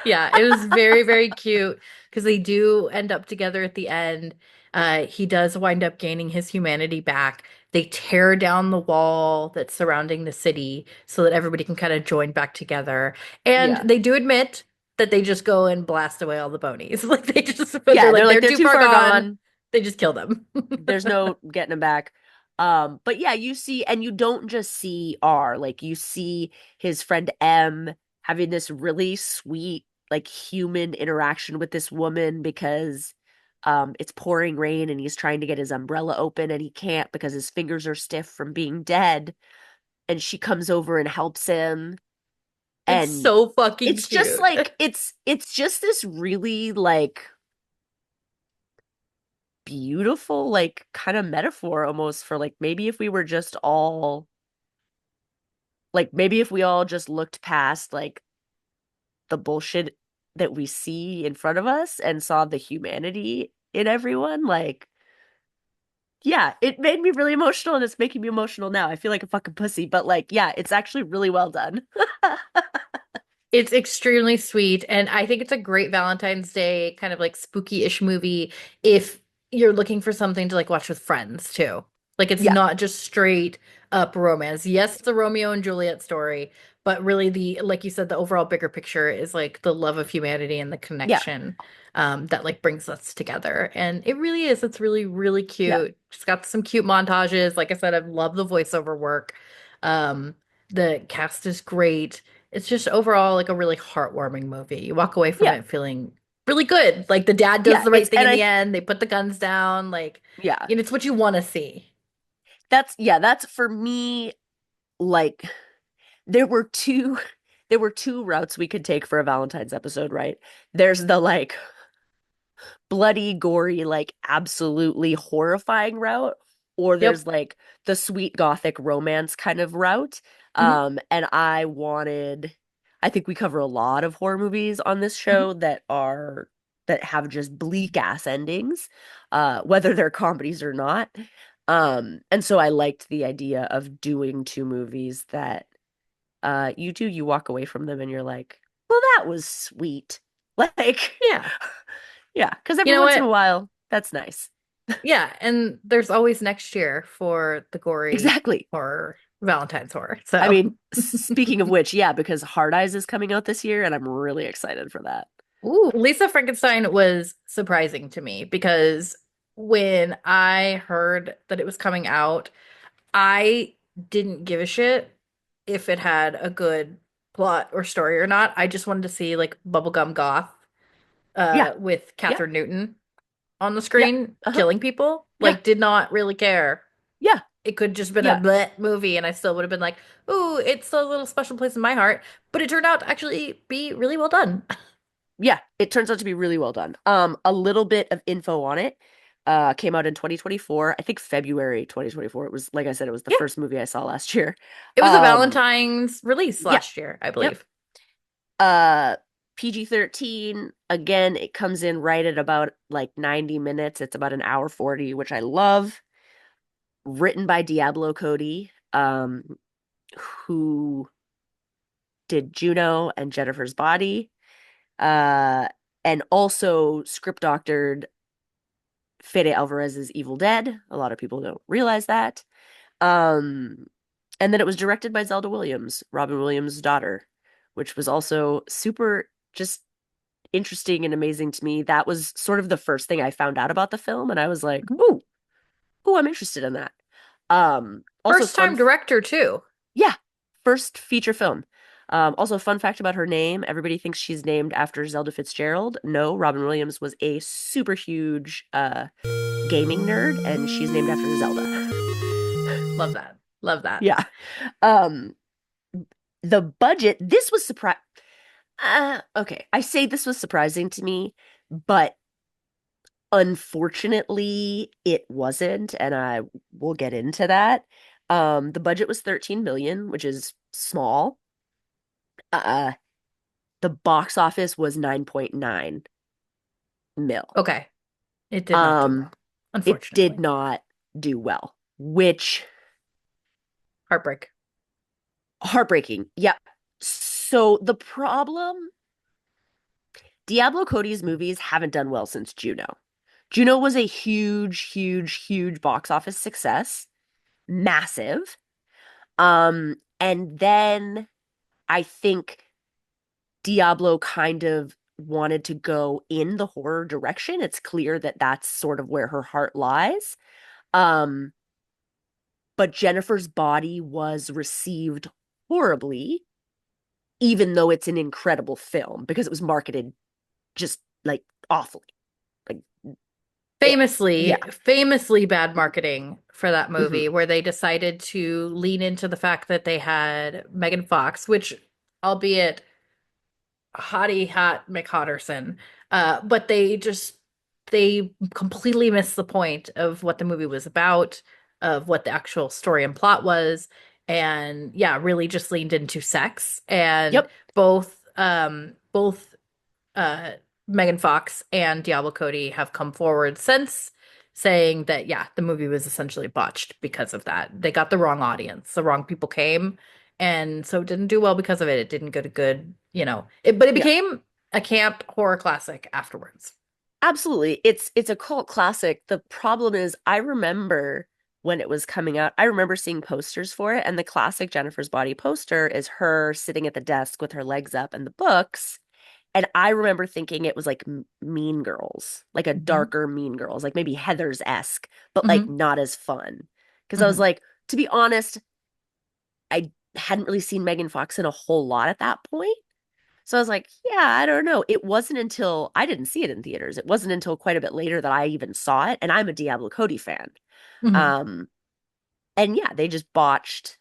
Yeah, it was very, very cute because they do end up together at the end. He does wind up gaining his humanity back. They tear down the wall that's surrounding the city so that everybody can kind of join back together. And Yeah. they do admit that they just go and blast away all the bonies. Like they just, they're Yeah, they're like, like they're they're too too far far gone. gone. They just kill them. There's no getting them back. But yeah, you see, and you don't just see R, like you see his friend M having this really sweet, like human interaction with this woman because it's pouring rain and he's trying to get his umbrella open and he can't because his fingers are stiff from being dead. And she comes over and helps him. It's And so fucking it's just cute. like it's just this really like beautiful like kind of metaphor almost for like maybe if we were just all like maybe if we all just looked past like the bullshit that we see in front of us and saw the humanity in everyone, like yeah, it made me really emotional and it's making me emotional now. I feel like a fucking pussy, but like yeah, it's actually really well done. It's extremely sweet, and I think it's a great Valentine's Day kind of like spooky-ish movie if you're looking for something to like watch with friends too. Like it's Yeah. not just straight up romance. Yes, it's a Romeo and Juliet story, but really the like you said, the overall bigger picture is like the love of humanity and the Yeah. connection that like brings us together. And it really is. It's really, really Yeah. cute. It's got some cute montages. Like I said, I love the voiceover work. Um, the cast is great. It's just overall like a really heartwarming movie. You walk away from Yeah. it feeling really good. Like the dad does Yeah. the right It's thing and in I the end. They put the guns down. Like, yeah. you know, it's what you want to see. That's for me like there were two there were two routes we could take for a Valentine's episode, right? There's the like bloody, gory, like absolutely horrifying route, or there's Yep. like the sweet gothic romance kind of route. Hmm. And I think we cover a lot of horror movies on this Hmm. show that have just bleak ass endings, whether they're comedies or not. And so I liked the idea of doing two movies that you walk away from them and you're like, well, that was sweet. Like, Yeah. yeah, because You every know once in a what? while, that's nice. Yeah, and there's always next year for the gory Exactly. horror, Valentine's horror. I So, mean, speaking of which, yeah, because Hard Eyes is coming out this year, and I'm really excited for that. ooh, Lisa Frankenstein was surprising to me because when I heard that it was coming out, I didn't give a shit if it had a good plot or story or not. I just wanted to see like bubblegum goth Yeah, with yeah, Catherine Newton on the yeah, screen uh-huh, killing people. yeah, Like, did not really care. yeah, It could just been a yeah, bleh movie, and I still would have been like, "Ooh, it's a little special place in my heart." But it turned out to actually be really well done. yeah. It turns out to be really well done. A little bit of info on it. Came out in 2024, I think February 2024. It was, like I said, it was the Yeah, first movie I saw last year. it was a Um, Valentine's release yeah, last year, I yep. believe. Uh, PG-13, again, it comes in right at about like 90 minutes. It's about an hour 40, which I love. Written by Diablo Cody, who did Juno and Jennifer's Body, uh, and also script doctored Fede Alvarez's Evil Dead. A lot of people don't realize that. Um, and then it was directed by Zelda Williams, Robin Williams' daughter, which was also super just interesting and amazing to me. That was sort of the first thing I found out about the film, and I was like, Mhm. ooh, I'm interested in that. Also First time director too. yeah, first feature film. Also, fun fact about her name: everybody thinks she's named after Zelda Fitzgerald. No, Robin Williams was a super huge gaming nerd, and she's named after Zelda. Love that. Love that. Yeah. Um, the budget. This was surprise. Okay, I say this was surprising to me, but unfortunately, it wasn't, and I will get into that. The budget was 13 million, which is small. Uh, the box office was 9.9 mil. Okay. It did not do Um, well, it did unfortunately. not do well, which Heartbreak. heartbreaking. Yep. So the problem, Diablo Cody's movies haven't done well since Juno. Juno was a huge, huge, huge box office success, massive. And then I think Diablo kind of wanted to go in the horror direction. It's clear that that's sort of where her heart lies. Um, but Jennifer's Body was received horribly, even though it's an incredible film because it was marketed just like awfully. Like it, yeah. Famously bad marketing for that Hmm. movie, where they decided to lean into the fact that they had Megan Fox, which, albeit hottie hot McHotterson, but they completely missed the point of what the movie was about, of what the actual story and plot was, and yeah, really just leaned into sex. And Yep. both uh Megan Fox and Diablo Cody have come forward since saying that yeah, the movie was essentially botched because of that. They got the wrong audience. The wrong people came, and so it didn't do well because of it. It didn't go to good, but it Yeah. became a camp horror classic afterwards. Absolutely. It's a cult classic. The problem is I remember when it was coming out, I remember seeing posters for it, and the classic Jennifer's Body poster is her sitting at the desk with her legs up and the books. And I remember thinking it was like Mean Girls, like a Hmm. darker Mean Girls, like maybe Heather's-esque, but like Hmm. not as fun. Because I was Hmm. like, to be honest, I hadn't really seen Megan Fox in a whole lot at that point. So I was like, yeah, I don't know. It wasn't until I didn't see it in theaters. It wasn't until quite a bit later that I even saw it. And I'm a Diablo Cody fan. Hmm. Um, and yeah, they just botched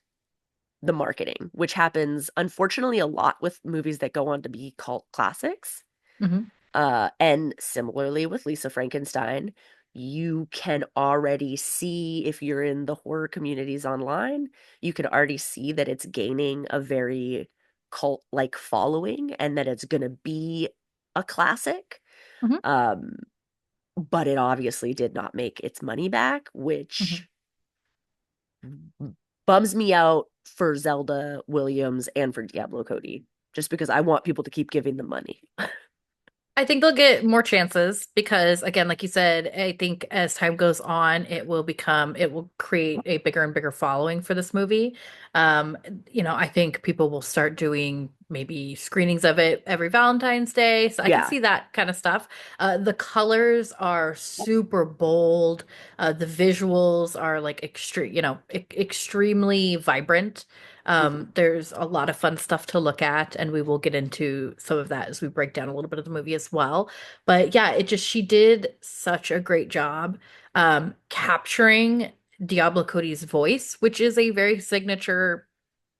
the marketing, which happens unfortunately a lot with movies that go on to be cult classics. Hmm. And similarly with Lisa Frankenstein, you can already see if you're in the horror communities online, you can already see that it's gaining a very cult-like following and that it's going to be a classic. Hmm. Um, but it obviously did not make its money back, Hmm. which bums me out for Zelda Williams and for Diablo Cody, just because I want people to keep giving them money. I think they'll get more chances because, again, like you said, I think as time goes on, it will create a bigger and bigger following for this movie. Um, I think people will start doing maybe screenings of it every Valentine's Day. So I can Yeah. see that kind of stuff. The colors are super bold. The visuals are like extremely vibrant. Mhm. There's a lot of fun stuff to look at, and we will get into some of that as we break down a little bit of the movie as well. But yeah, she did such a great job capturing Diablo Cody's voice, which is a very signature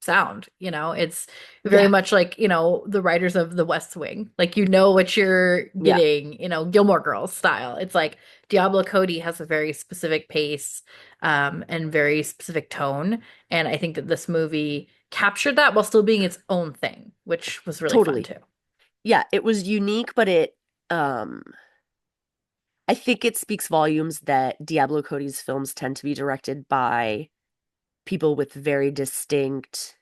sound. It's very Yeah. much like, the writers of The West Wing. Like, what you're Yeah. getting, Gilmore Girls style. It's like Diablo Cody has a very specific pace, and very specific tone. And I think that this movie captured that while still being its own thing, which was really fun Totally. too. Yeah, it was unique, but um I think it speaks volumes that Diablo Cody's films tend to be directed by people with very distinct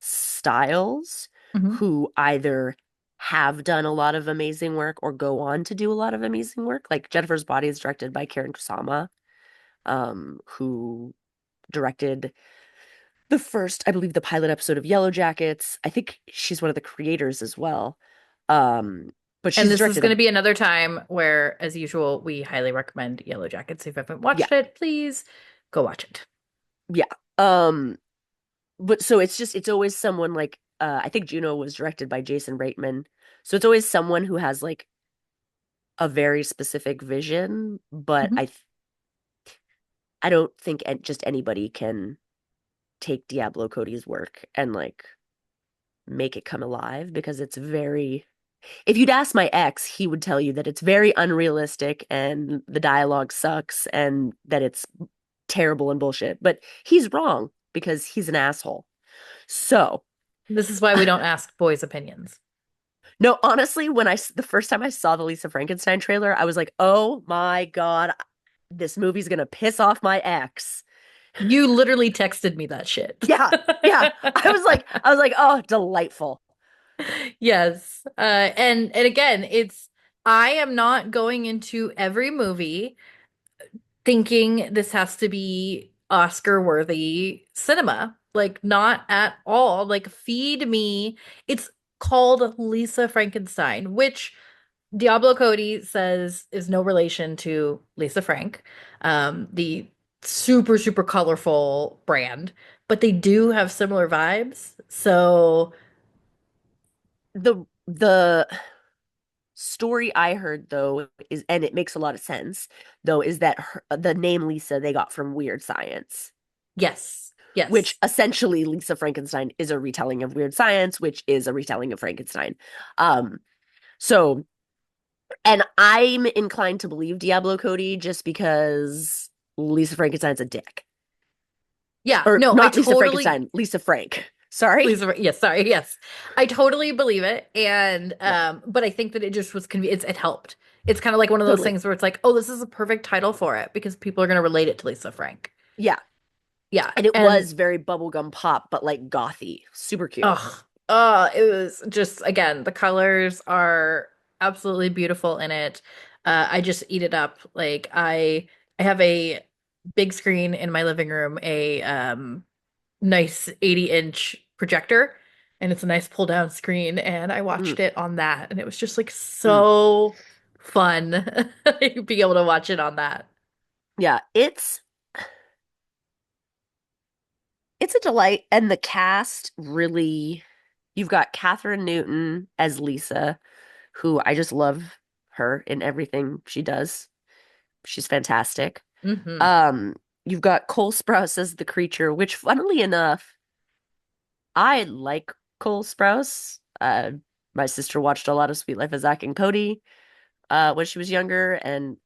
styles Hmm. who either have done a lot of amazing work or go on to do a lot of amazing work. Like Jennifer's Body is directed by Karen Kusama, who directed the first, I believe, the pilot episode of Yellow Jackets. I think she's one of the creators as well. But And she's this is directed going to be another time where, as usual, we highly recommend Yellow Jackets. If you haven't yeah, watched it, please go watch it. yeah. Um, but so it's always someone like I think Juno was directed by Jason Reitman. So it's always someone who has like a very specific vision, but Mhm. I don't think just anybody can take Diablo Cody's work and like make it come alive because it's very if you'd ask my ex, he would tell you that it's very unrealistic and the dialogue sucks and that it's terrible and bullshit. But he's wrong because he's an asshole. So, This is why we don't ask boys' opinions. no, honestly, the first time I saw the Lisa Frankenstein trailer, I was like, "Oh my God, this movie's gonna piss off my ex." You literally texted me that shit. Yeah, yeah. I was like, "Oh, delightful." Yes. And again, I am not going into every movie thinking this has to be Oscar worthy cinema. Like, not at all. Like, feed me. It's called Lisa Frankenstein, which Diablo Cody says is no relation to Lisa Frank, the super, super colorful brand, but they do have similar vibes. So, The story I heard though is, and it makes a lot of sense though, is that the name Lisa they got from Weird Science, yes, which yes. essentially Lisa Frankenstein is a retelling of Weird Science, which is a retelling of Frankenstein. Um, so, and I'm inclined to believe Diablo Cody just because Lisa Frankenstein's a dick, Yeah, or no, I not Lisa totally Frankenstein, Lisa Frank. Sorry, Lisa, yes, sorry, yes. I totally believe it. And yeah, but I think that it just was it helped. It's kind of like one of those totally, things where it's like, oh, this is a perfect title for it because people are going to relate it to Lisa Frank. yeah, Yeah. and it And was very bubblegum pop, but like gothy, super cute. it was just, again, the colors are absolutely beautiful in it. I just eat it up. Like, I have a big screen in my living room, a nice 80-inch projector, and it's a nice pull down screen, and I Mm, watched it on that, and it was just like mm. so fun being able to watch it on that. Yeah, it's a delight, and the cast really. You've got Catherine Newton as Lisa, who I just love her in everything she does. She's fantastic. Hmm. Um, you've got Cole Sprouse as the creature, which, funnily enough, I like Cole Sprouse. My sister watched a lot of Sweet Life of Zack and Cody when she was younger, and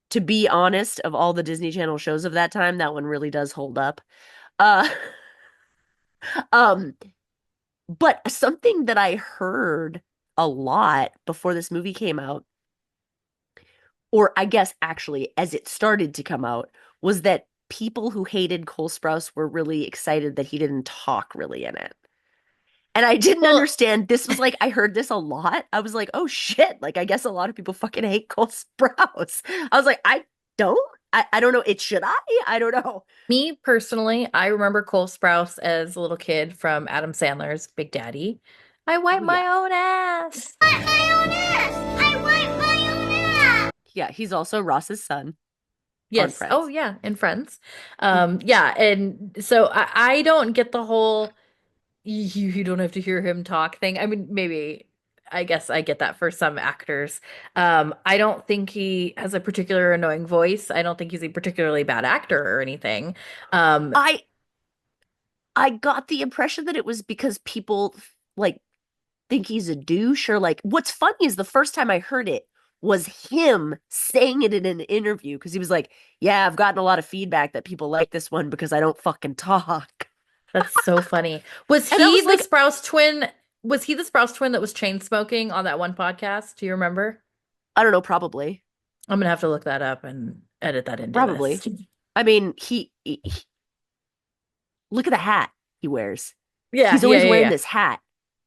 to be honest, of all the Disney Channel shows of that time, that one really does hold up. Uh, um, but something that I heard a lot before this movie came out, or I guess actually as it started to come out, was that people who hated Cole Sprouse were really excited that he didn't talk really in it. And I didn't Well, understand. This was like, I heard this a lot. I was like, oh shit. Like, I guess a lot of people fucking hate Cole Sprouse. I was like, don't. I don't know. It should I? I don't know. me personally, I remember Cole Sprouse as a little kid from Adam Sandler's Big Daddy. I Oh wipe yeah. my own ass. Yeah, he's also Ross's son on Yes. Oh, Friends. yeah. And Friends. Mhm. Yeah. And so I don't get the whole you don't have to hear him talk thing. I mean, maybe I guess I get that for some actors. I don't think he has a particular annoying voice. I don't think he's a particularly bad actor or anything. Um, I I got the impression that it was because people like think he's a douche or like what's funny is the first time I heard it was him saying it in an interview because he was like, "Yeah, I've gotten a lot of feedback that people like this one because I don't fucking talk." that's so funny. Was And I he was the like, Sprouse twin? Was he the Sprouse twin that was chain smoking on that one podcast? Do you remember? I don't know, probably. I'm gonna have to look that up and edit that into Probably. this. I mean, look at the hat he wears. Yeah, He's yeah, always yeah, wearing yeah. this hat.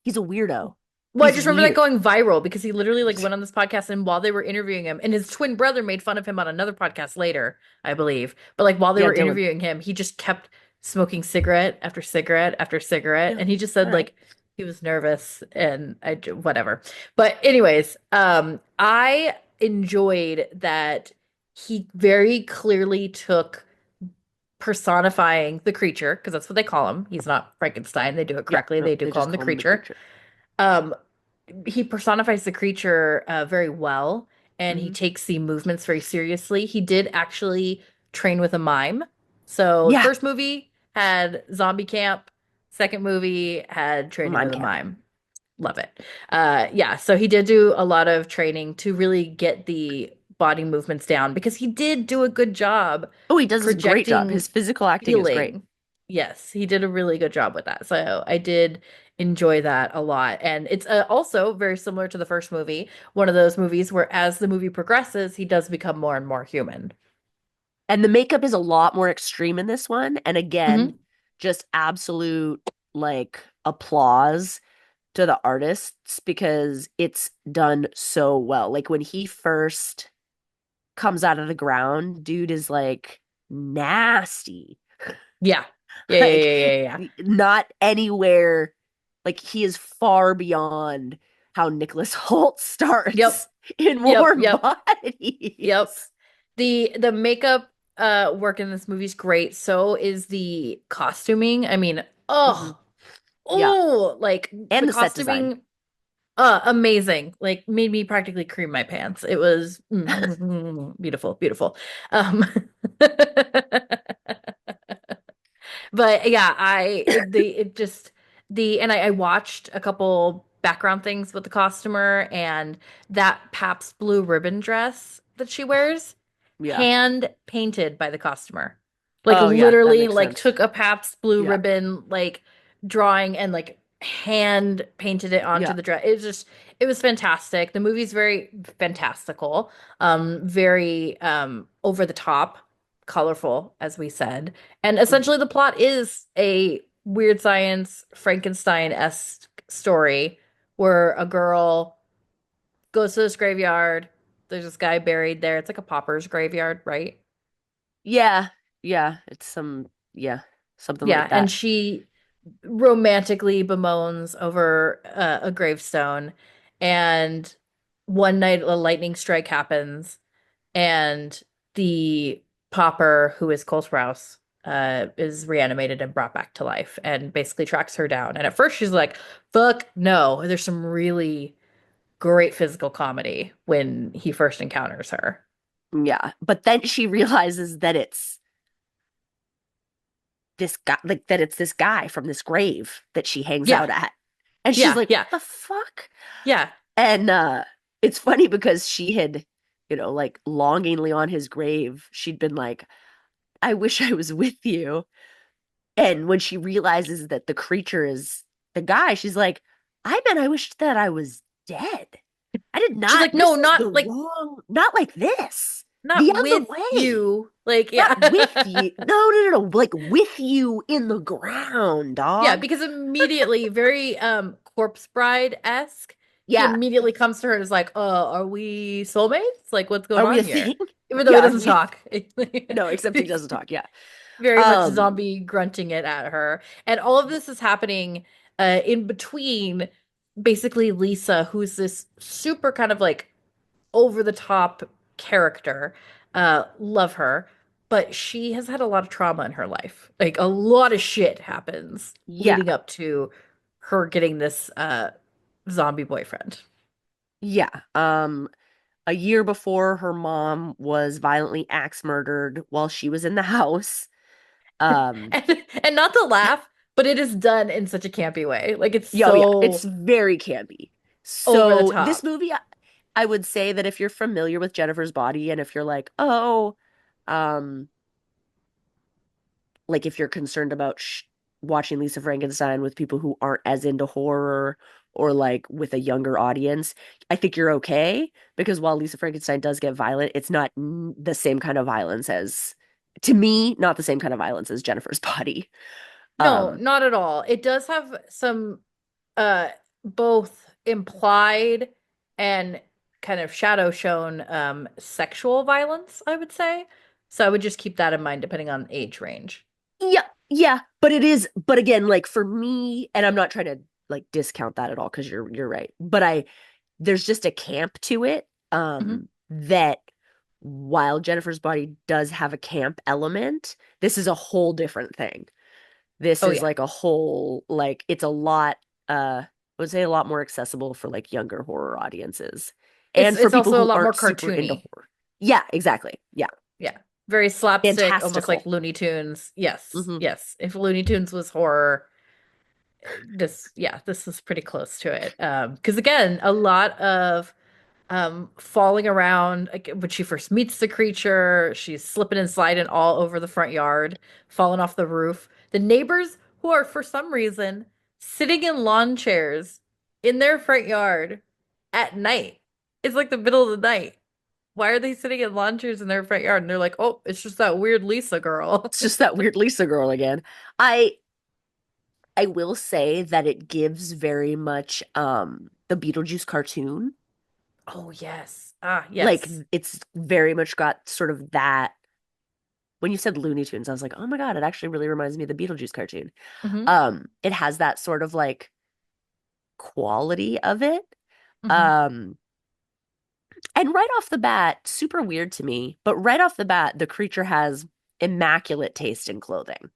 He's a weirdo. Well, I He's just remember that weird. going viral because he literally like went on this podcast and while they were interviewing him, and his twin brother made fun of him on another podcast later, I believe. But like while they Yeah, were Dylan. interviewing him, he just kept smoking cigarette after cigarette after cigarette, Yeah. and he just All said right. like he was nervous and whatever. But anyways, I enjoyed that he very clearly took personifying the creature because that's what they call him. He's not Frankenstein. They do it Yeah, correctly. no, They do they call just him the call him the creature. creature. Um, he personifies the creature very well, and he Hmm. takes the movements very seriously. He did actually train with a mime. So the Yeah, first movie had zombie camp. Second movie had training mime with a camp. mime. Love it. Yeah, so he did do a lot of training to really get the body movements down because he did do a good job Oh, he does a great job. projecting His physical acting is great. feeling. Yes, he did a really good job with that. So I did enjoy that a lot. And it's also very similar to the first movie, one of those movies where as the movie progresses, he does become more and more human. And the makeup is a lot more extreme in this one. And again, Hmm. just absolute like applause to the artists because it's done so well. Like when he first comes out of the ground, dude is like nasty. Yeah. Yeah, yeah, Like yeah, yeah, yeah. not anywhere like he is far beyond how Nicholas Holt Yep. starts in Yep, Warm yep, yep. Bodies. The makeup work in this movie is great. So is the costuming. I mean, Mhm. oh, Yeah. oh, like the And the set design. costuming. Amazing. Like made me practically cream my pants. It was beautiful, beautiful. Um but yeah, it just the and I watched a couple background things with the costumer and that Pabst Blue ribbon dress that she wears, Yeah. hand painted by the costumer. Like Oh yeah, that literally makes like sense. took a Pabst Blue Yeah. ribbon like drawing and like hand painted it onto Yeah. the dress. It was fantastic. The movie's very fantastical, very over the top, colorful, as we said. And Mhm. essentially, the plot is a weird science Frankenstein-esque story where a girl goes to this graveyard. There's this guy buried there. It's like a pauper's graveyard, right? Yeah. Yeah. It's some yeah, something Yeah, like and that. she romantically bemoans over a gravestone. And one night, a lightning strike happens, and the pauper, who is Cole Sprouse, is reanimated and brought back to life and basically tracks her down. And at first, she's like, fuck no. There's some really great physical comedy when he first encounters her. Yeah. But then she realizes that it's this guy like that it's this guy from this grave that she hangs Yeah, out at. And she's yeah, like, yeah, what the fuck? yeah. And it's funny because she had, like longingly on his grave, she'd been like, I wish I was with you. And when she realizes that the creature is the guy, she's like, I meant I wished that I was dead. I did She's not. like, This no, is not the like wrong, not like this. Not the other with way. you. Like, Not with yeah. you. No, no, no, no. Like with you in the ground, Yeah, dog. because immediately, very Corpse Bride-esque, he Yeah. immediately comes to her and is like, are we soulmates? Like, what's going Are we on a here? thing? Even though he Yeah, are doesn't we talk. no, except he He's doesn't talk. Yeah. very much Um, zombie grunting it at her. And all of this is happening in between basically Lisa, who's this super kind of like over the top character. Love her, but she has had a lot of trauma in her life. Like a lot of shit happens yeah. leading up to her getting this zombie boyfriend. Yeah. A year before her mom was violently axe murdered while she was in the house. Um, And not to laugh, but it is done in such a campy way. Like it's yo, yeah, it's so very campy. over the So this top. movie, I would say that if you're familiar with Jennifer's Body and if you're like, oh, um, like if you're concerned about watching Lisa Frankenstein with people who aren't as into horror or like with a younger audience, I think you're okay because while Lisa Frankenstein does get violent, it's not the same kind of violence as, to me, not the same kind of violence as Jennifer's Body. No, Um, not at all. It does have some uh both implied and kind of shadow shown sexual violence, I would say. So I would just keep that in mind depending on age range. yeah, yeah, but it is, but again, like for me, and I'm not trying to like discount that at all because you're right, but there's just a camp to it Hmm. that while Jennifer's Body does have a camp element, this is a whole different thing. This Oh is yeah. like a whole like it's a lot I would say a lot more accessible for like younger horror audiences It's and for it's people also a who lot more aren't super into cartoony. horror. Yeah, exactly. Yeah. Yeah. Very slapstick, almost like Fantastical. Looney Tunes. Yes. Hmm. Yes. If Looney Tunes was horror, this is pretty close to it. Because again, a lot of falling around like, when she first meets the creature, she's slipping and sliding all over the front yard, falling off the roof. The neighbors who are for some reason sitting in lawn chairs in their front yard at night. It's like the middle of the night. Why are they sitting in lawn chairs in their front yard? And they're like, oh, it's just that weird Lisa girl. It's just that weird Lisa girl again. I I will say that it gives very much the Beetlejuice cartoon. Oh, yes. Ah, Like yes. it's very much got sort of that when you said Looney Tunes, I was like, "Oh my God, it actually really reminds me of the Beetlejuice cartoon." Hmm. It has that sort of like quality of it. Hmm. Um and right off the bat, super weird to me, but right off the bat, the creature has immaculate taste in clothing.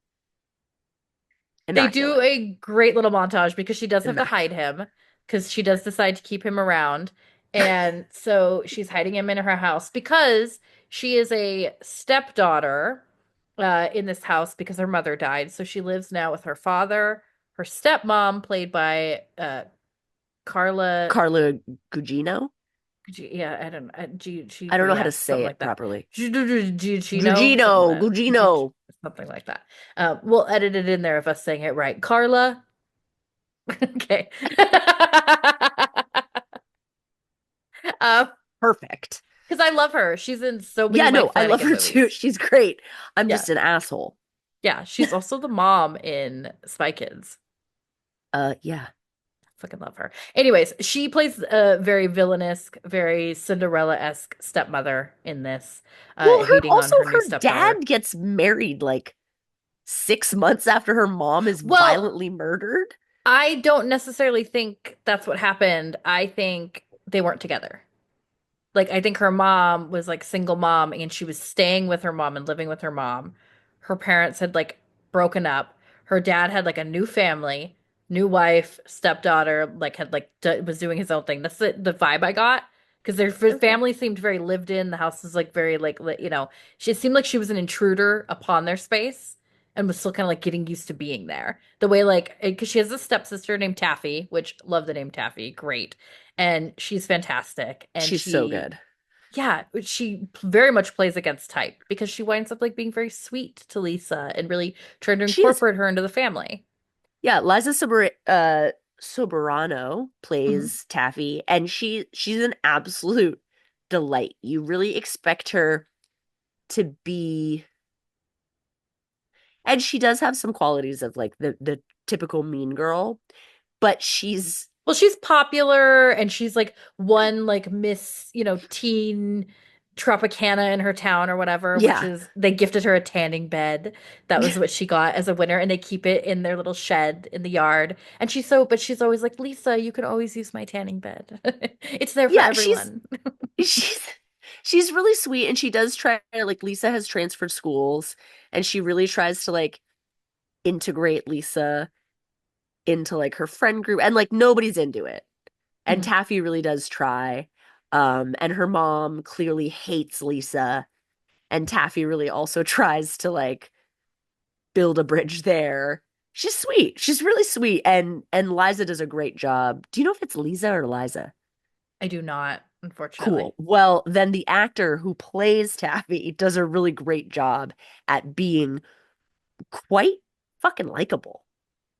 They do Immaculate. a great little montage because she does have to hide Immaculate. him because she does decide to keep him around. And so she's hiding him in her house because she is a stepdaughter in this house because her mother died. So she lives now with her father, her stepmom, played by Carla. Carla Gugino? Yeah, I don't know. I don't know how to Yeah, say something like it that. properly. Gugino, something Gugino, like Gugino. something like that. We'll edit it in there of us saying it right. Carla. Okay. Um, Perfect. because I love her. She's in so many Yeah, Mike no, I love Flanagan her too. movies. She's great. I'm Yeah. just an asshole. Yeah. She's also the mom in Spy Kids. Yeah. Fucking love her. Anyways, she plays a very villainous, very Cinderella-esque stepmother in this, Well, hating on her new her dad stepdaughter. gets married like 6 months after her mom is Well, violently murdered. I don't necessarily think that's what happened. I think they weren't together. Like I think her mom was like single mom and she was staying with her mom and living with her mom. Her parents had like broken up. Her dad had like a new family, new wife, stepdaughter, like had like was doing his own thing. That's the vibe I got because their Okay. family seemed very lived in. The house was like very like she seemed like she was an intruder upon their space and was still kind of like getting used to being there. The way like because she has a stepsister named Taffy, which love the name Taffy, great, and she's fantastic, and She's so good. yeah, she very much plays against type because she winds up like being very sweet to Lisa and really trying to She is, incorporate her into the family. yeah, Soberano Hmm. plays Taffy, and she's an absolute delight. You really expect her. to be, and she does have some qualities of like the typical mean girl, but she's Well, she's popular and she's like one like Miss, teen Tropicana in her town or whatever, which yeah. is they gifted her a tanning bed. That was what she got as a winner, and they keep it in their little shed in the yard. And but she's always like, Lisa, you can always use my tanning bed. It's there for Yeah, everyone. she's she's really sweet and she does try like Lisa has transferred schools and she really tries to like integrate Lisa into like her friend group and like nobody's into it. And Mhm. Taffy really does try. And her mom clearly hates Lisa and Taffy really also tries to like build a bridge there. She's sweet. She's really sweet and Liza does a great job. Do you know if it's Lisa or Liza? I do not, unfortunately. Cool. Well, then the actor who plays Taffy does a really great job at being quite fucking likable.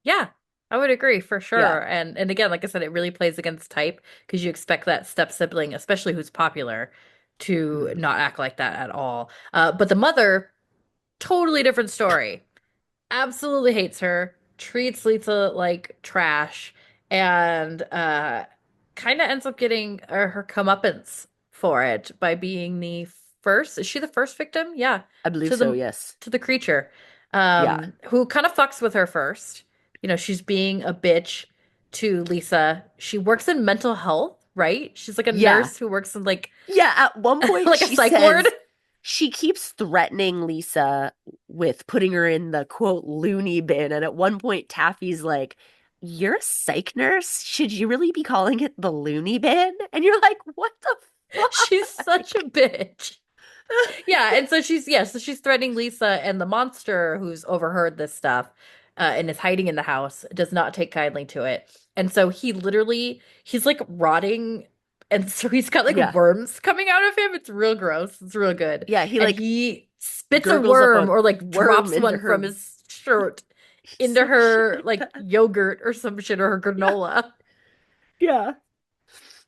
Yeah, I would agree for Yeah. sure. And again, like I said, it really plays against type because you expect that step sibling, especially who's popular, to Mm. not act like that at all. But the mother, totally different story. Absolutely hates her, treats Lisa like trash, and kind of ends up getting her comeuppance for it by being the first. Is she the first victim? Yeah, I believe to so, the yes. to the creature, Yeah. who kind of fucks with her first. She's being a bitch to Lisa. She works in mental health, right? She's like a Yeah. nurse who works in like Yeah, at one point like a she psych ward. says she keeps threatening Lisa with putting her in the quote loony bin. And at one point, Taffy's like, "You're a psych nurse? Should you really be calling it the loony bin?" And you're like, "What the She's such a fuck?" bitch. Yeah, and so she's threatening Lisa, and the monster who's overheard this stuff and is hiding in the house does not take kindly to it. And so he's like rotting, and so he's got like Yeah. worms coming out of him. It's real gross. It's real good. Yeah, he And like he spits a gurgles up worm a or like worm drops into one her. from his shirt So into she her did like that. yogurt or some shit or her Yeah. granola. Yeah.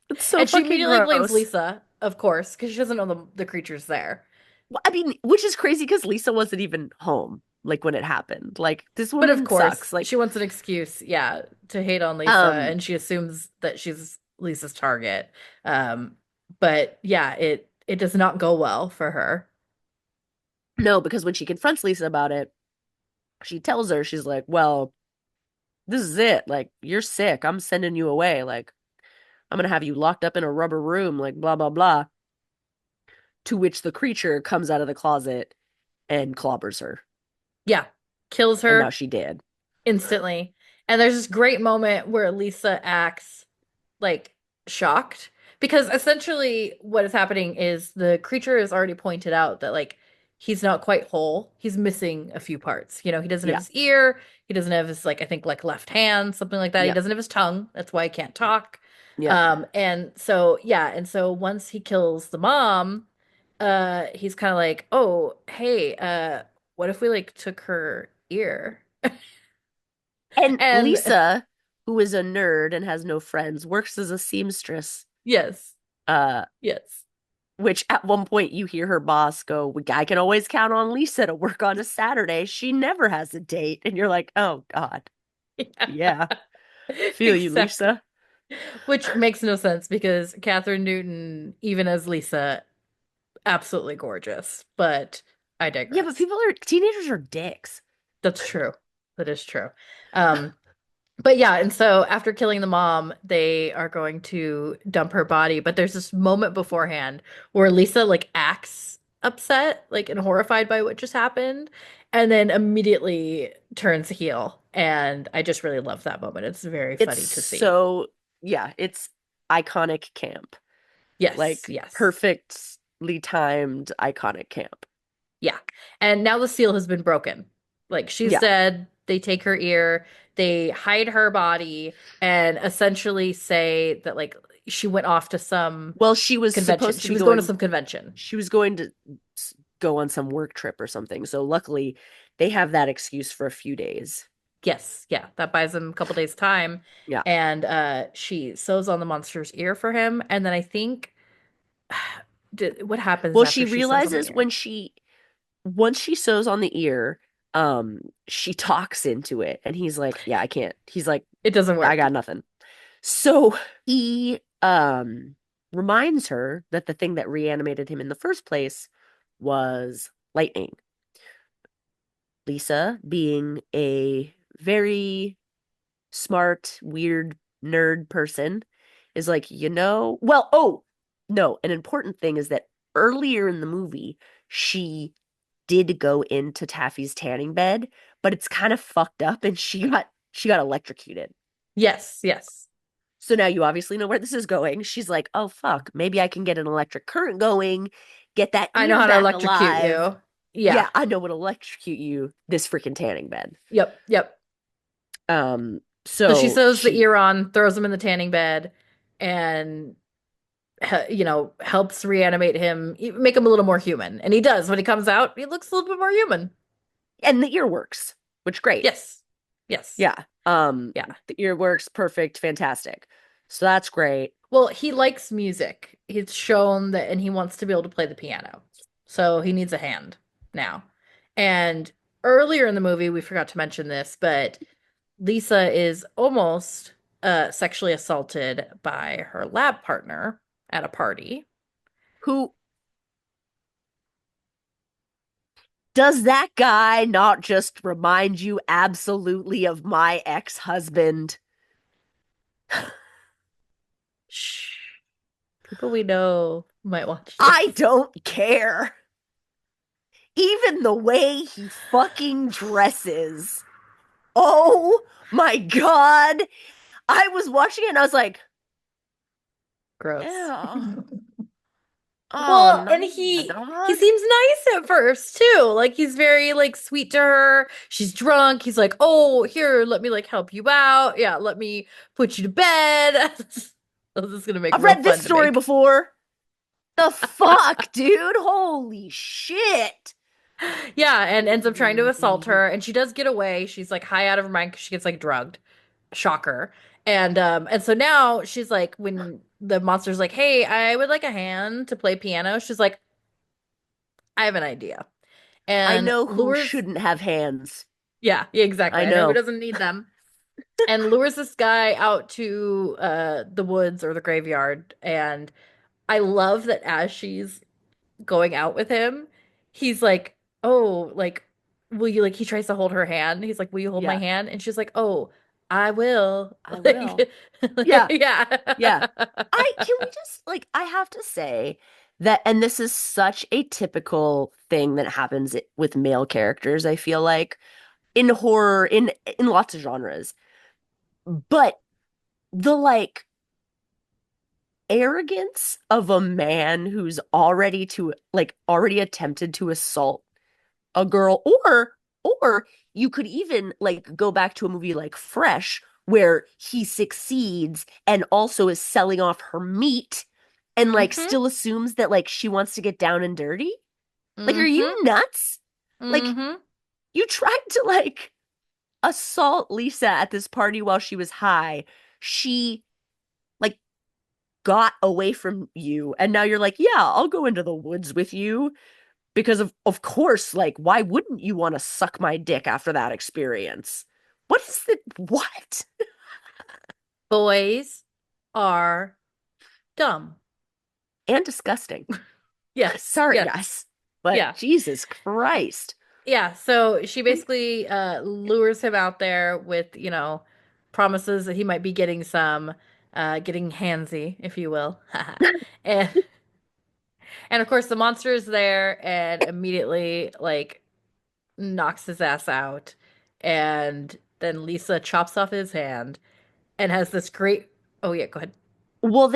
It's so And she fucking immediately blames gross. Lisa, of course, because she doesn't know the creature's there. Well, I mean, which is crazy because Lisa wasn't even home like when it happened. Like this But of woman sucks. course, Like, she wants an excuse, yeah, to hate on Lisa, um, and she assumes that she's Lisa's target. Um, but yeah, it does not go well for her. no, because when she confronts Lisa about it, she tells her, she's like, "Well, this is it. Like, you're sick. I'm sending you away. Like, I'm gonna have you locked up in a rubber room, like blah blah blah." To which the creature comes out of the closet and clobbers her. Yeah, kills And now her she did. instantly. And there's this great moment where Lisa acts like shocked because essentially what is happening is the creature has already pointed out that like he's not quite whole. He's missing a few parts. He doesn't have Yeah. his ear, he doesn't have his like I think like left hand, something like that. He Yeah. doesn't have his tongue. That's why he can't talk. Yeah. And so yeah, and so once he kills the mom, he's kind of like, "Oh, hey, what if we like took her ear?" And And Lisa, who is a nerd and has no friends, works as a seamstress. yes, Uh, yes. which at one point you hear her boss go, "I can always count on Lisa to work on a Saturday. She never has a date." And you're like, "Oh God. Yeah. Yeah. Feel you, Exactly. Lisa." Which makes no sense because Catherine Newton, even as Lisa, absolutely gorgeous. But I Yeah, but digress. teenagers are dicks. That's true. That is true. Um, but yeah, and so after killing the mom, they are going to dump her body. But there's this moment beforehand where Lisa like acts upset, like and horrified by what just happened, and then immediately turns heel. And I just really love that moment. It's very It's funny to see. so, yeah, it's iconic camp. Yes, Like yes. perfectly timed iconic camp. Yeah. And now the seal has been broken. Like she's Yeah. dead. They take her ear, they hide her body, and essentially say that like she went off to some Well, she was convention. supposed to She be was going to going, some convention. she was going to go on some work trip or something. So luckily, they have that excuse for a few days. Yes, yeah. That buys him a couple days time. Yeah. And she sews on the monster's ear for him. And then I think what happens Well, she after she sews on the realizes ear? once she sews on the ear, she talks into it, and he's like, "Yeah, I can't." He's like, It doesn't "I work. got nothing." So he reminds her that the thing that reanimated him in the first place was lightning. Lisa, being a very smart, weird nerd person, is like, well, oh, no, an important thing is that earlier in the movie, she did go into Taffy's tanning bed, but it's kind of fucked up and she got electrocuted. Yes, yes. So now you obviously know where this is going. She's like, "Oh fuck, maybe I can get an electric current going, get that I know ear how to back electrocute alive." you. Yeah. Yeah, I know what electrocute you, this freaking tanning bed. Yep, yep. So she So sews the she ear on, throws him in the tanning bed, and helps reanimate him, make him a little more human. And he does. When he comes out, he looks a little bit more human. and the ear works, which great. Yes. Yes. Yeah. Yeah. The ear works perfect, fantastic. So that's great. Well, he likes music. He's shown that, and he wants to be able to play the piano. So he needs a hand now. And earlier in the movie, we forgot to mention this, but Lisa is almost sexually assaulted by her lab partner at a party. Who does that guy not just remind you absolutely of my ex-husband? Shh. People we know might watch I this. don't care. Even the way he fucking dresses. Oh my God. I was watching it and I was like, Gross. ew. Oh Well, and no, he dog. seems nice at first too. Like he's very like sweet to her. She's drunk. He's like, "Oh, here, let me like help you out. Yeah, let me put you to bed." This is gonna make I've real read this fun to story make. before. The fuck, dude? Holy shit. Yeah, and ends up trying to assault her, and she does get away. She's like high out of her mind because she gets like drugged. Shocker. And so now she's like, when the monster's like, "Hey, I would like a hand to play piano," she's like, "I have an idea," I and know who lures. shouldn't have hands. Yeah, exactly. I I know who know. doesn't need them. And lures this guy out to the woods or the graveyard. And I love that as she's going out with him, he's like, "Oh, like, will you," like he tries to hold her hand. He's like, "Will you hold my Yeah, hand?" And she's like, "Oh, I will." I will. Like, Yeah, yeah. yeah. I can we just like I have to say that, and this is such a typical thing that happens with male characters, I feel like, in horror, in lots of genres. But the like arrogance of a man who's already attempted to assault a girl, or you could even like go back to a movie like Fresh where he succeeds and also is selling off her meat and like Mm-hmm. still assumes that like she wants to get down and dirty. Like, are you Mm-hmm. nuts? Like, Mm-hmm. you tried to like assault Lisa at this party while she was high. She like got away from you, and now you're like, yeah, I'll go into the woods with you because of course, like, why wouldn't you want to suck my dick after that experience? What is the what? Boys are dumb. And disgusting. Yes. Sorry, Yes. guys, but Yeah. Jesus Christ. Yeah, so she basically lures him out there with, promises that he might be getting some getting handsy, if you will. And and of course the monster is there and immediately like knocks his ass out. And then Lisa chops off his hand and has this great. Oh yeah, go ahead. Well,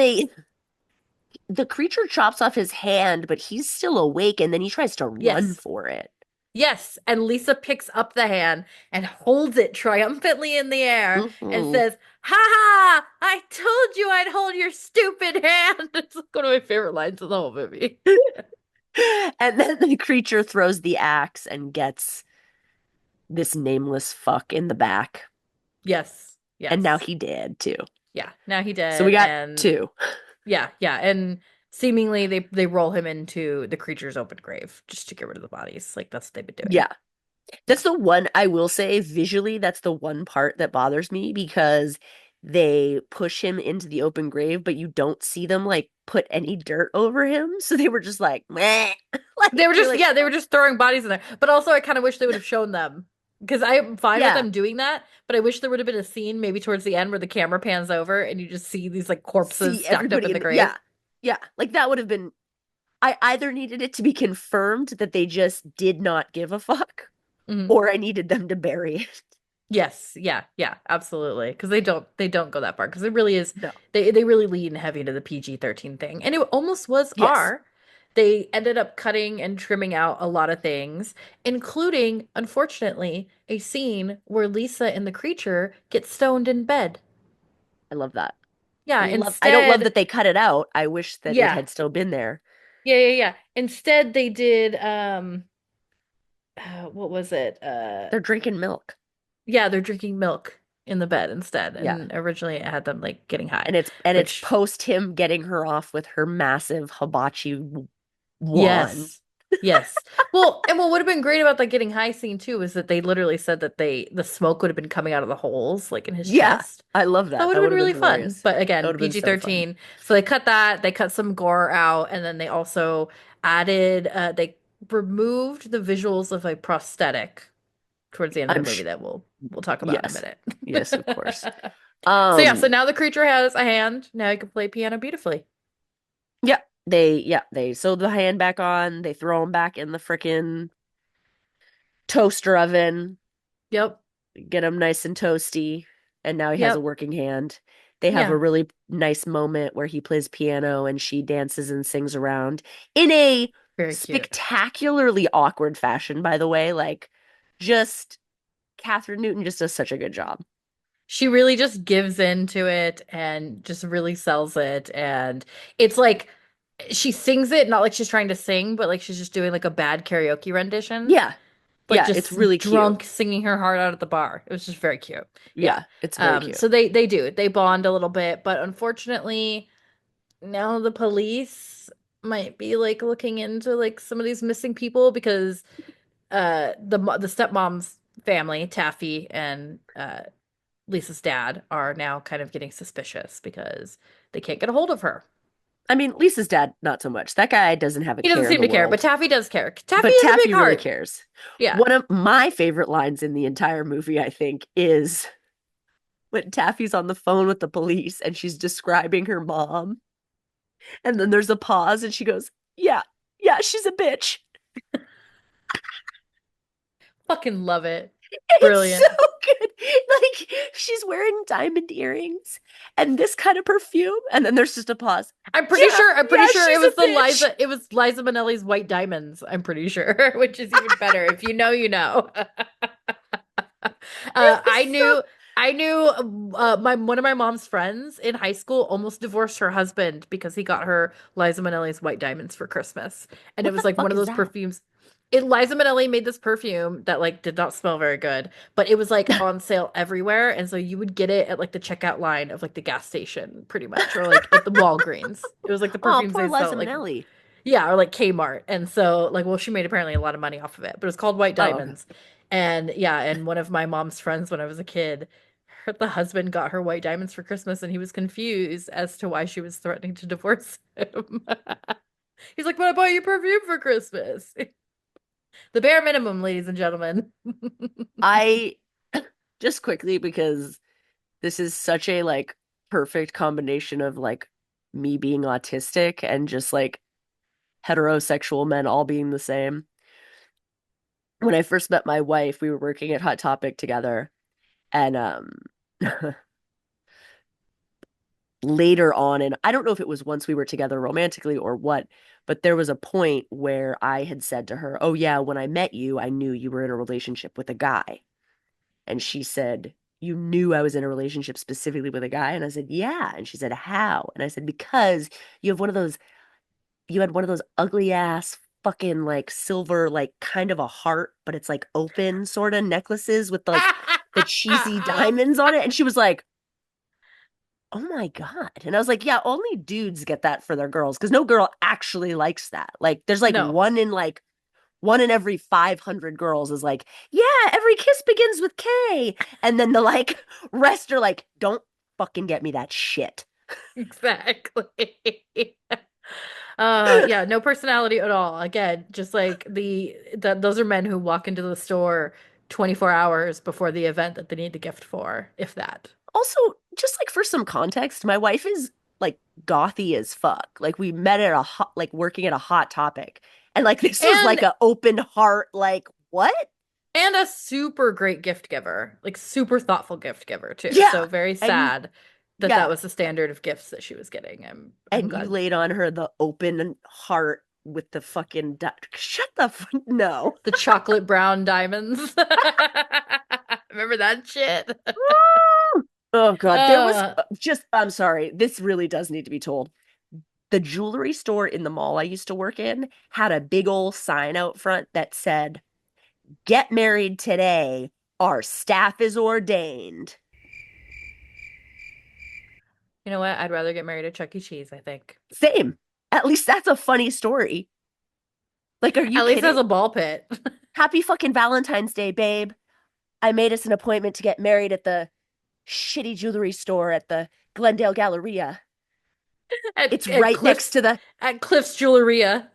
the creature chops off his hand, but he's still awake, and then he tries to run Yes. for it. Yes, and Lisa picks up the hand and holds it triumphantly in the air and Mhm. says, "Ha ha! I told you I'd hold your stupid hand." It's like one of my favorite lines in the whole movie. And then the creature throws the axe and gets this nameless fuck in the back. Yes, And now yes. he dead too. Yeah, now he So we dead got and two. yeah, yeah, and seemingly they roll him into the creature's open grave just to get rid of the bodies. Like that's what they've been doing. Yeah. Yeah. That's the one I will say visually, that's the one part that bothers me because they push him into the open grave, but you don't see them like put any dirt over him. So they were just like, meh. They Like were you're just like, yeah, they were just throwing bodies in there. But also I kind of wish they would have shown them because I'm fine with yeah, them doing that, but I wish there would have been a scene maybe towards the end where the camera pans over and you just see these like corpses see stacked up everybody in the in the, grave. yeah. Yeah. Like that would have been I either needed it to be confirmed that they just did not give a fuck, Mhm. or I needed them to bury it. Yes, yeah, yeah, absolutely. Because they don't go that far. Because it really is No. they really lean heavy into the PG-13 thing, and it almost was Yes. R. They ended up cutting and trimming out a lot of things, including, unfortunately, a scene where Lisa and the creature get stoned in bed. I love that. Yeah, I don't love instead, that they cut it out. I wish that it yeah, had still been there. yeah. Instead, they did what was it? They're drinking milk. Yeah, they're drinking milk in the bed instead, Yeah. and originally it had them like getting high, And it's which post him getting her off with her massive hibachi wand. yes. Yes. Well, and what would have been great about that getting high scene too is that they literally said that the smoke would have been coming out of the holes like in his Yeah, chest. I love That that. would That have would been have been really fun. hilarious. But That again, would have been so fun. PG-13. So they cut that, they cut some gore out, and then they also added they removed the visuals of a prosthetic towards the end of the I'm movie sh that we'll talk about in a Yes. minute. Yes, of course. So yeah, so Um, now the creature has a hand. Now he can play piano beautifully. yeah, they sew the hand back on, they throw him back in the frickin' toaster oven, Yep. get him nice and toasty, and now he has a Yep. working hand. They have a Yeah. really nice moment where he plays piano and she dances and sings around in a Very cute. spectacularly awkward fashion, by the way. Like, just Catherine Newton just does such a good job. She really just gives into it and just really sells it. And it's like she sings it, not like she's trying to sing, but like she's just doing like a bad karaoke rendition. Yeah, Like yeah, it's just really cute. drunk singing her heart out at the bar. It was just very cute. Yeah. Yeah, it's very cute. So they bond a little bit, but unfortunately now the police might be like looking into like some of these missing people because the stepmom's family, Taffy and Lisa's dad are now kind of getting suspicious because they can't get a hold of her. I mean, Lisa's dad, not so much. That guy doesn't have a He doesn't care in seem the to care, but world. Taffy does care. Taffy But has a big Taffy really heart. cares. Yeah. One of my favorite lines in the entire movie, I think, is when Taffy's on the phone with the police and she's describing her mom. And then there's a pause and she goes, yeah, yeah, she's a bitch. Fucking love it. It's so Brilliant. good. Like, she's wearing diamond earrings and this kind of perfume. And then there's just a pause. Yeah, I'm pretty yeah, sure she's a bitch. It was Liza Minnelli's White Diamonds, I'm pretty sure, which is even better. If you know, you know. It I was so. knew my one of my mom's friends in high school almost divorced her husband because he got her Liza Minnelli's White Diamonds for Christmas. And it What was the like one fuck of is those that? perfumes. Liza Minnelli made this perfume that like did not smell very good, but it was like on sale everywhere. And so you would get it at like the checkout line of like the gas station pretty much, or like at the Walgreens. It was like the Oh, perfumes poor they Liza sell like Minnelli. yeah, or like Kmart. And so like well she made apparently a lot of money off of it, but it was called White Oh, okay. Diamonds. And yeah, and one of my mom's friends when I was a kid, the husband got her white diamonds for Christmas and he was confused as to why she was threatening to divorce him. He's like, "But I bought you perfume for Christmas." The bare minimum, ladies and gentlemen. I just quickly because this is such a like perfect combination of like me being autistic and just like heterosexual men all being the same. When I first met my wife, we were working at Hot Topic together, and later on, and I don't know if it was once we were together romantically or what, but there was a point where I had said to her, "Oh yeah, when I met you, I knew you were in a relationship with a guy." And she said, "You knew I was in a relationship specifically with a guy?" And I said, "Yeah." And she said, "How?" And I said, "Because you had one of those ugly ass fucking like silver, like kind of a heart, but it's like open sort of necklaces with like the cheesy diamonds on it." And she was like, oh my God. And I was like, yeah, only dudes get that for their girls because no girl actually likes that. Like, there's No, like one in every 500 girls is like, yeah, every kiss begins with K. And then the like rest are like, don't fucking get me that shit. exactly. Yeah, no personality at all. Again, just like those are men who walk into the store 24 hours before the event that they need the gift for, if that. Also, just like for some context, my wife is like gothy as fuck. Like we met at a hot, like working at a Hot Topic. And like this was like And a open heart, like, what? and a super great gift giver, like super thoughtful gift giver too. Yeah. So very And sad that that yeah. was the standard of gifts that she was getting. I'm And you glad. laid on her the open heart with the fucking shut the no. The chocolate brown diamonds. Remember that shit? Oh God, there was Uh, just I'm sorry. This really does need to be told. The jewelry store in the mall I used to work in had a big old sign out front that said, "Get married today. Our staff is ordained." you know what? I'd rather get married at Chuck E. Cheese, I think. Same. At least that's a funny story. Like, are you At least it has kidding? a ball pit. Happy fucking Valentine's Day, babe. I made us an appointment to get married at the shitty jewelry store at the Glendale Galleria. at, It's at right next Cliff's to the at Cliff's Jewelria.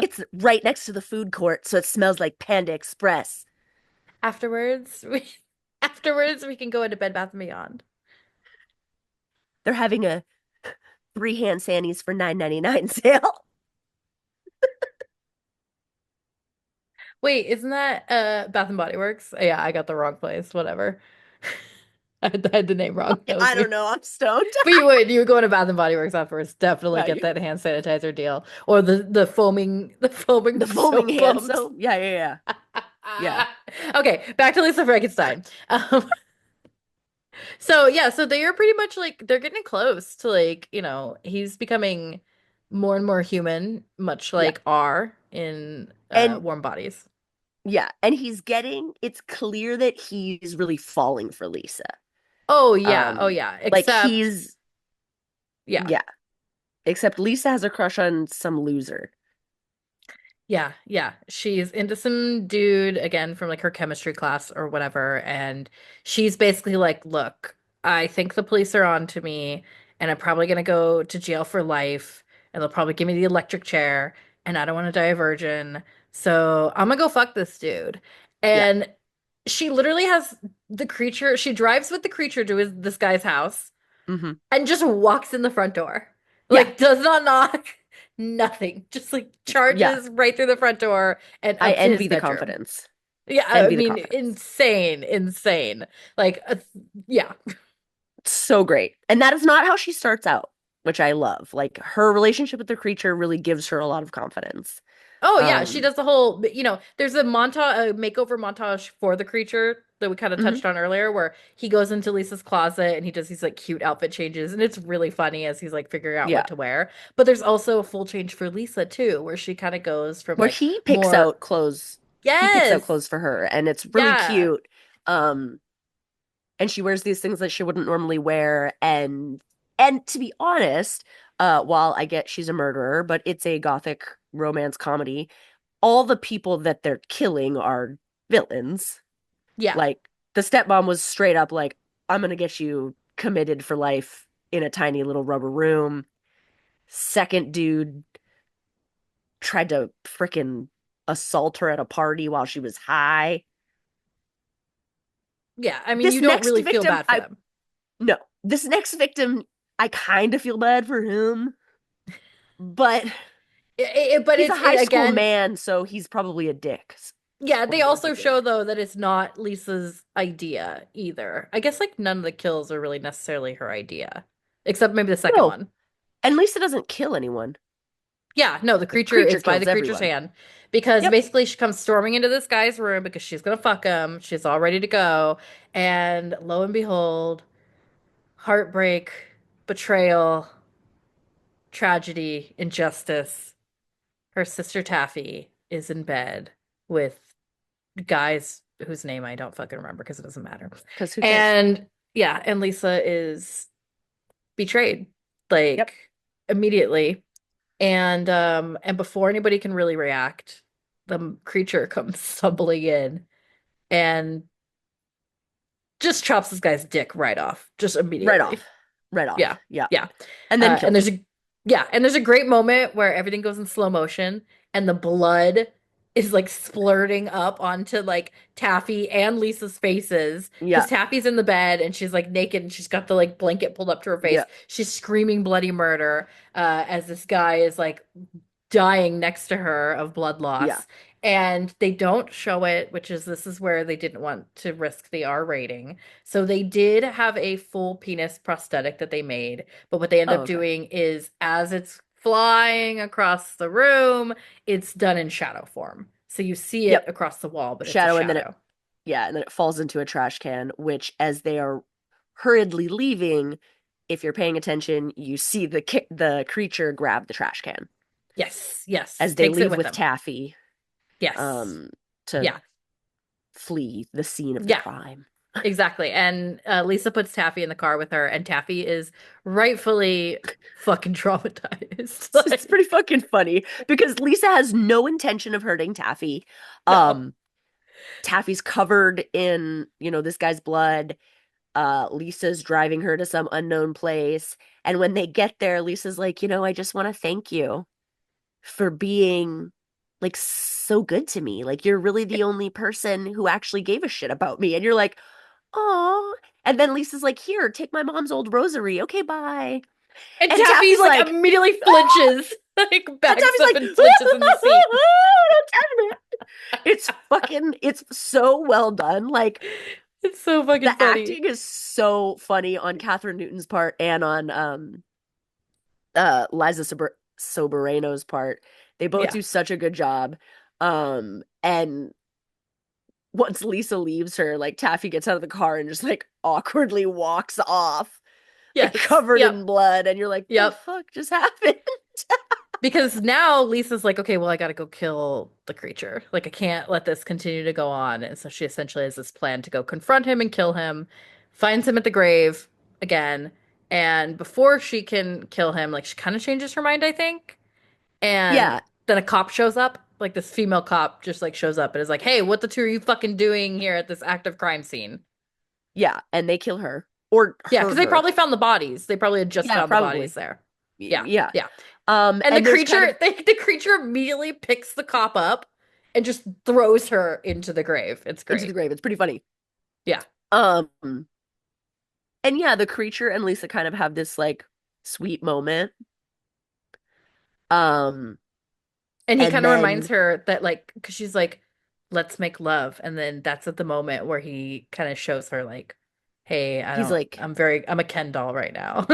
it's right next to the food court, so it smells like Panda Express. Afterwards, we can go into Bed Bath& and Beyond. They're having a three hand sannies for 9.99 sale. Wait, isn't that Bath and Body Works? Yeah, I got the wrong place. Whatever. I had the name wrong. That was I don't me. know, I'm stoned. But you would go to Bath and Body Works afterwards. Definitely Yeah, get you that hand sanitizer deal or the foaming the foaming soap hand bumps. soap. Yeah, yeah, yeah. Yeah. Okay, back to Lisa Frankenstein. So yeah, so they are pretty much like they're getting close to like, he's becoming more and more human, much Yeah. like R in And Warm Bodies. yeah, and it's clear that he's really falling for Lisa. Oh yeah, oh Um yeah. like Except he's yeah. yeah, except Lisa has a crush on some loser. Yeah, yeah. She's into some dude again from like her chemistry class or whatever, and she's basically like, "Look, I think the police are on to me, and I'm probably gonna go to jail for life, and they'll probably give me the electric chair, and I don't want to die a virgin, so I'm gonna go fuck this dude." Yeah. And she literally has the creature. She drives with the creature to this guy's house Hmm. and just walks in the front door. Yeah. Like, does not knock, nothing. Just like Yeah. charges right through the front door and I up to envy his the bedroom. confidence. Yeah, I Envy the mean, confidence. insane, insane. Like, yeah. So great. And that is not how she starts out, which I love. Like her relationship with the creature really gives her a lot of confidence. Oh, yeah, she Um, does the whole, there's a makeover montage for the creature that we kind of mhm. touched on earlier where he goes into Lisa's closet and he does these like cute outfit changes and it's really funny as he's like figuring out Yeah. what to wear. But there's also a full change for Lisa too, where she kind of goes from Where like he picks more out clothes. He picks out yes. clothes for her and it's really Yeah. cute. Um, and she wears these things that she wouldn't normally wear and to be honest, while I get she's a murderer, but it's a gothic romance comedy, all the people that they're killing are villains. Yeah. Like the stepmom was straight up like, I'm gonna get you committed for life in a tiny little rubber room. Second dude tried to frickin' assault her at a party while she was high. Yeah. I mean, This you don't next really feel victim, bad for them. no, this next victim, I kind of feel bad for him, but But he's a it's high school again, man, so he's probably a dick. yeah, Or they was a also show dick. though that it's not Lisa's idea either. I guess like none of the kills are really necessarily her idea, except maybe the second No, one. and Lisa doesn't kill anyone. Yeah, no, the The creature creature is by kills the creature's everyone. hand because Yep. basically she comes storming into this guy's room because she's gonna fuck him. She's all ready to go, and lo and behold, heartbreak, betrayal, tragedy, injustice. Her sister Taffy is in bed with guys whose name I don't fucking remember because it doesn't matter. Because who cares? And yeah, and Lisa is betrayed, Yep. like immediately. And before anybody can really react, the creature comes stumbling in and just chops this guy's dick right off, just Right off. immediately. Right off. Yeah, Yeah. yeah. And then And kills there's him. a yeah, and there's a great moment where everything goes in slow motion and the blood is like splurting up onto like Taffy and Lisa's faces because Yeah. Taffy's in the bed and she's like naked and she's got the like blanket pulled up to her face. Yeah. She's screaming bloody murder as this guy is like dying next to her of blood Yeah. loss. And they don't show it, which is this is where they didn't want to risk the R rating. So they did have a full penis prosthetic that they made, but what they end Oh, up okay. doing is as it's flying across the room, it's done in shadow form. So you see it Yep. across the wall, but it's a Shadow, and then it, shadow. yeah, and then it falls into a trash can, which as they are hurriedly leaving, if you're paying attention, you see the creature grab the trash can Yes, yes. as they Takes it leave with with them. Taffy, Yes. um, to Yeah. flee the scene of the Yeah. crime. Exactly. And Lisa puts Taffy in the car with her, and Taffy is rightfully fucking traumatized. It's Like, pretty fucking funny because Lisa has no intention of hurting Taffy. no. Um, Taffy's covered in, this guy's blood. Lisa's driving her to some unknown place. And when they get there, Lisa's like, I just want to thank you for being like so good to me. Like, you're really the only person who actually gave a shit about me. And you're like, oh. And then Lisa's like, here, take my mom's old rosary. Okay, bye. And And Taffy Taffy's like like, immediately ah! flinches, like And backs Taffy's up like, and flinches in the seat. don't touch me. It's so well done. Like, It's so fucking the funny. acting is so funny on Catherine Newton's part and on Liza Soberano's part. They both Yeah. do such a good job. And once Lisa leaves her, like Taffy gets out of the car and just like awkwardly walks off, like Yes. covered Yep. in blood, and you're like, the Yep. fuck just happened? Because now Lisa's like, okay, well, I gotta go kill the creature. Like, I can't let this continue to go on. And so she essentially has this plan to go confront him and kill him, finds him at the grave again. And before she can kill him, like, she kind of changes her mind, I think. And Yeah, then a cop shows up, like this female cop just like shows up and is like, hey, what the two are you fucking doing here at this active crime scene? yeah, and they kill her or Yeah, because hurt they her. probably found the bodies. They probably had just Yeah, found the bodies probably. there. Yeah, Yeah. yeah. And And there's kind of the creature immediately picks the cop up and just throws her into the grave. It's into the great. grave. It's pretty funny. Yeah. Um, and yeah, the creature and Lisa kind of have this like sweet moment. Um, And he and kind of reminds then her that like because she's like, let's make love. And then that's at the moment where he kind of shows her like, hey, he's like, I'm a Ken doll right now.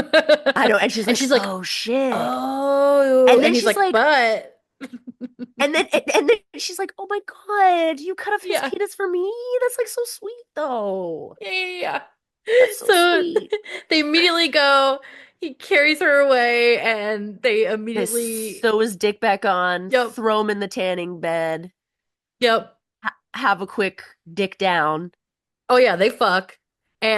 I know, and she's And like, she's like, oh shit. oh, And and then he's she's like, like, but and then she's like, oh my God, you cut off his yeah. penis for me? That's like so sweet though. Yeah, yeah, yeah. That's so So sweet. they immediately go, he carries her away, and they They immediately, sew his dick back on, yep, throw him in the tanning bed, yep. have a quick dick down. Oh yeah, they fuck.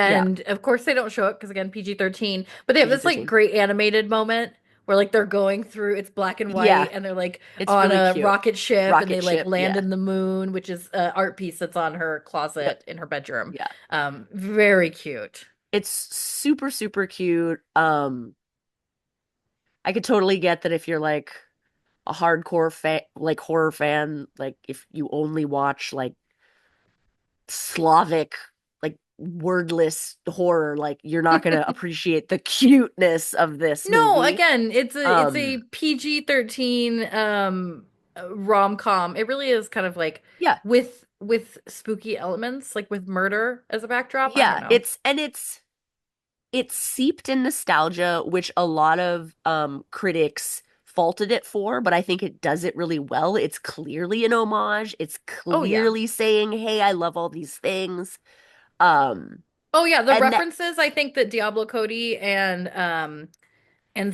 Yeah, And of course they don't show it because again, PG-13, but they have this like PG-13. great animated moment where like they're going through it's black and Yeah, white and they're like it's on really a cute. rocket ship and they Rocket like ship, land yeah. in the moon, which is an art piece that's on her Yep. closet in her bedroom. Yeah. Very cute. It's super, super cute. I could totally get that if you're like a hardcore fan, like horror fan, like if you only watch like Slavic, like wordless horror, like you're not gonna appreciate the cuteness of this No, movie. again, it's a Um, PG-13 rom-com. It really is kind of like yeah, with spooky elements, like with murder as a backdrop. I don't yeah, know. it's seeped in nostalgia, which a lot of critics faulted it for, but I think it does it really well. It's clearly an homage. It's Oh yeah. clearly saying, "Hey, I love all these things." Um, Oh yeah, the and that references I think that Diablo Cody and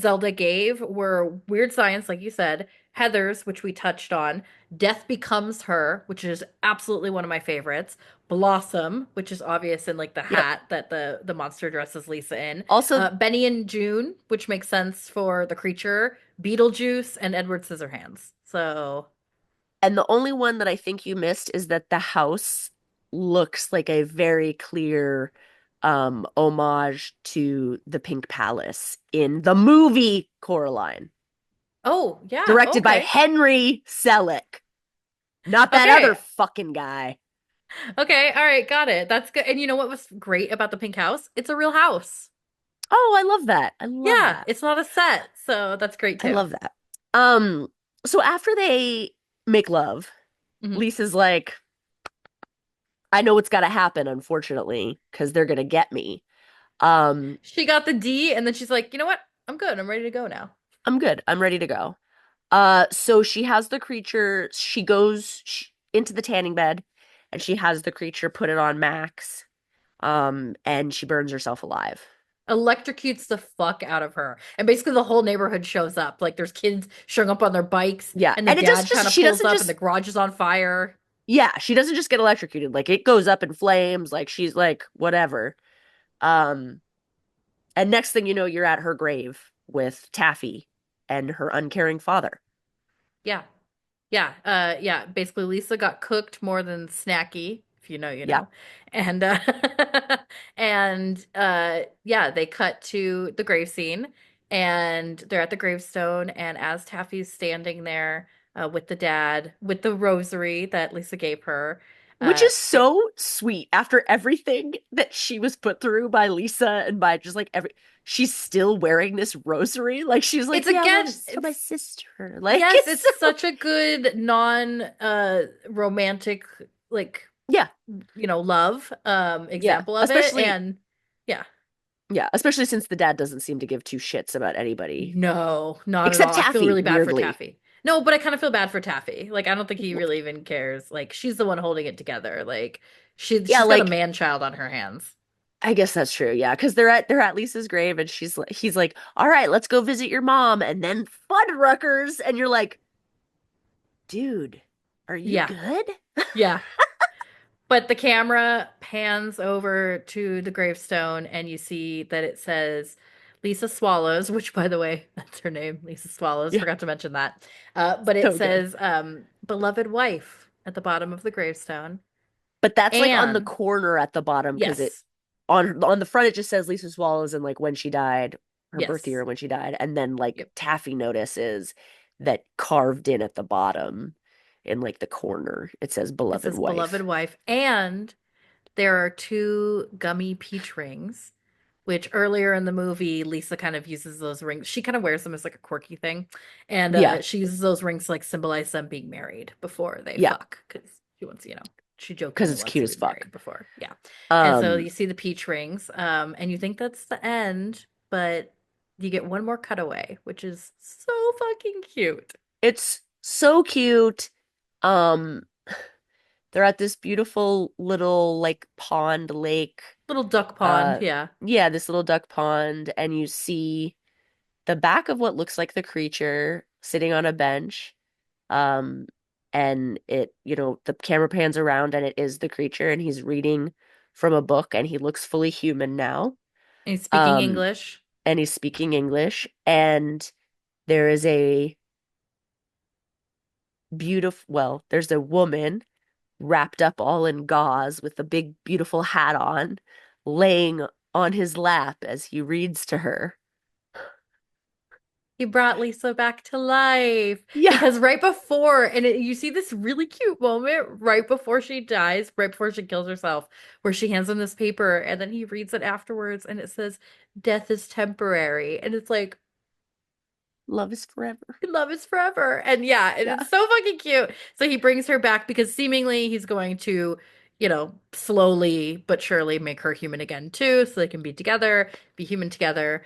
Zelda gave were Weird Science, like you said, Heather's, which we touched on, Death Becomes Her, which is absolutely one of my favorites, Blossom, which is obvious in like the Yep. hat that the monster dresses Lisa in, Also, Benny and June, which makes sense for the creature, Beetlejuice, and Edward Scissorhands. So, and the only one that I think you missed is that the house looks like a very clear homage to the Pink Palace in the movie Coraline, oh yeah, directed by okay, Henry Selick, not that other okay, fucking guy. okay, all right, got it. That's good. And you know what was great about the pink house? It's a real house. Oh, I love that. I love Yeah, that. it's not a set, so that's great I too. love that. Um, so after they make love, Mhm. Lisa's like, I know what's got to happen, unfortunately, because they're gonna get me. Um, She got the D, and then she's like, you know what? I'm good. I'm ready to go now. I'm good. I'm ready to go. So she has the creature, she goes into the tanning bed and she has the creature put it on Max. And she burns herself alive. Electrocutes the fuck out of her. And basically the whole neighborhood shows up. Like there's kids showing up on their bikes, Yeah. and the And it doesn't dad just, kind of she pulls doesn't up and just, the garage is on fire. yeah, she doesn't just get electrocuted. Like it goes up in flames. Like she's like, whatever. Um, and next thing you know, you're at her grave with Taffy and her uncaring father. Yeah. Yeah, basically Lisa got cooked more than Snacky, if you know, you Yeah. know. And yeah, they cut to the grave scene and they're at the gravestone, and as Taffy's standing there with the dad with the rosary that Lisa gave her, Which is they so sweet after everything that she was put through by Lisa and by just like she's still wearing this rosary. Like she's it's like, yeah, well, again just for my it's sister. Like yes, it's it's so such a good non romantic like yeah, love yeah. example of it. Especially And yeah, yeah, especially since the dad doesn't seem to give two shits about anybody. no, not at Except all. I feel Taffy, really bad for weirdly. Taffy. No, but I kind of feel bad for Taffy. Like I don't think he really even cares. Like she's the one holding it together. Like Yeah, she's got a like man child on her hands. I guess that's true. Yeah, because they're at Lisa's grave and he's like, all right, let's go visit your mom, and then Fuddruckers, and you're like, dude, are you Yeah. good? Yeah. But the camera pans over to the gravestone and you see that it says Lisa Swallows, which by the way, that's her name, Lisa Swallows. Yeah, Forgot to mention that. But it so good. says beloved wife at the bottom of the gravestone. But that's like on the And corner at the bottom because it yes, on the front it just says Lisa Swallows and like when she died, her birth year yes, when she died, and then like yep. Taffy notices that carved in at the bottom in like the corner it says It beloved says beloved wife. wife. And there are two gummy peach rings, which earlier in the movie, Lisa kind of uses those rings. She kind of wears them as like a quirky thing. And Yeah, she uses those rings to like symbolize them being married before they yeah, fuck. Because she wants, she because jokingly it's wants cute to as be fuck. married before. Yeah. And so Um, you see the peach rings, and you think that's the end, but you get one more cutaway, which is so fucking cute. it's so cute. Um, they're at this beautiful little like pond lake. Little duck pond. Uh, Yeah. yeah, this little duck pond, and you see the back of what looks like the creature sitting on a bench. Um, and the camera pans around and it is the creature and he's reading from a book and he looks fully human now. And he's speaking Um, English. and he's speaking English and there is a there's a woman wrapped up all in gauze with a big, beautiful hat on, laying on his lap as he reads to her. He brought Lisa back to life Yeah, because right before, and you see this really cute moment right before she dies, right before she kills herself, where she hands him this paper and then he reads it afterwards and it says, "Death is temporary." And it's like, love is forever. love is forever. And yeah, and Yeah. it's so fucking cute. So he brings her back because seemingly he's going to, slowly but surely make her human again too, so they can be together, be human together.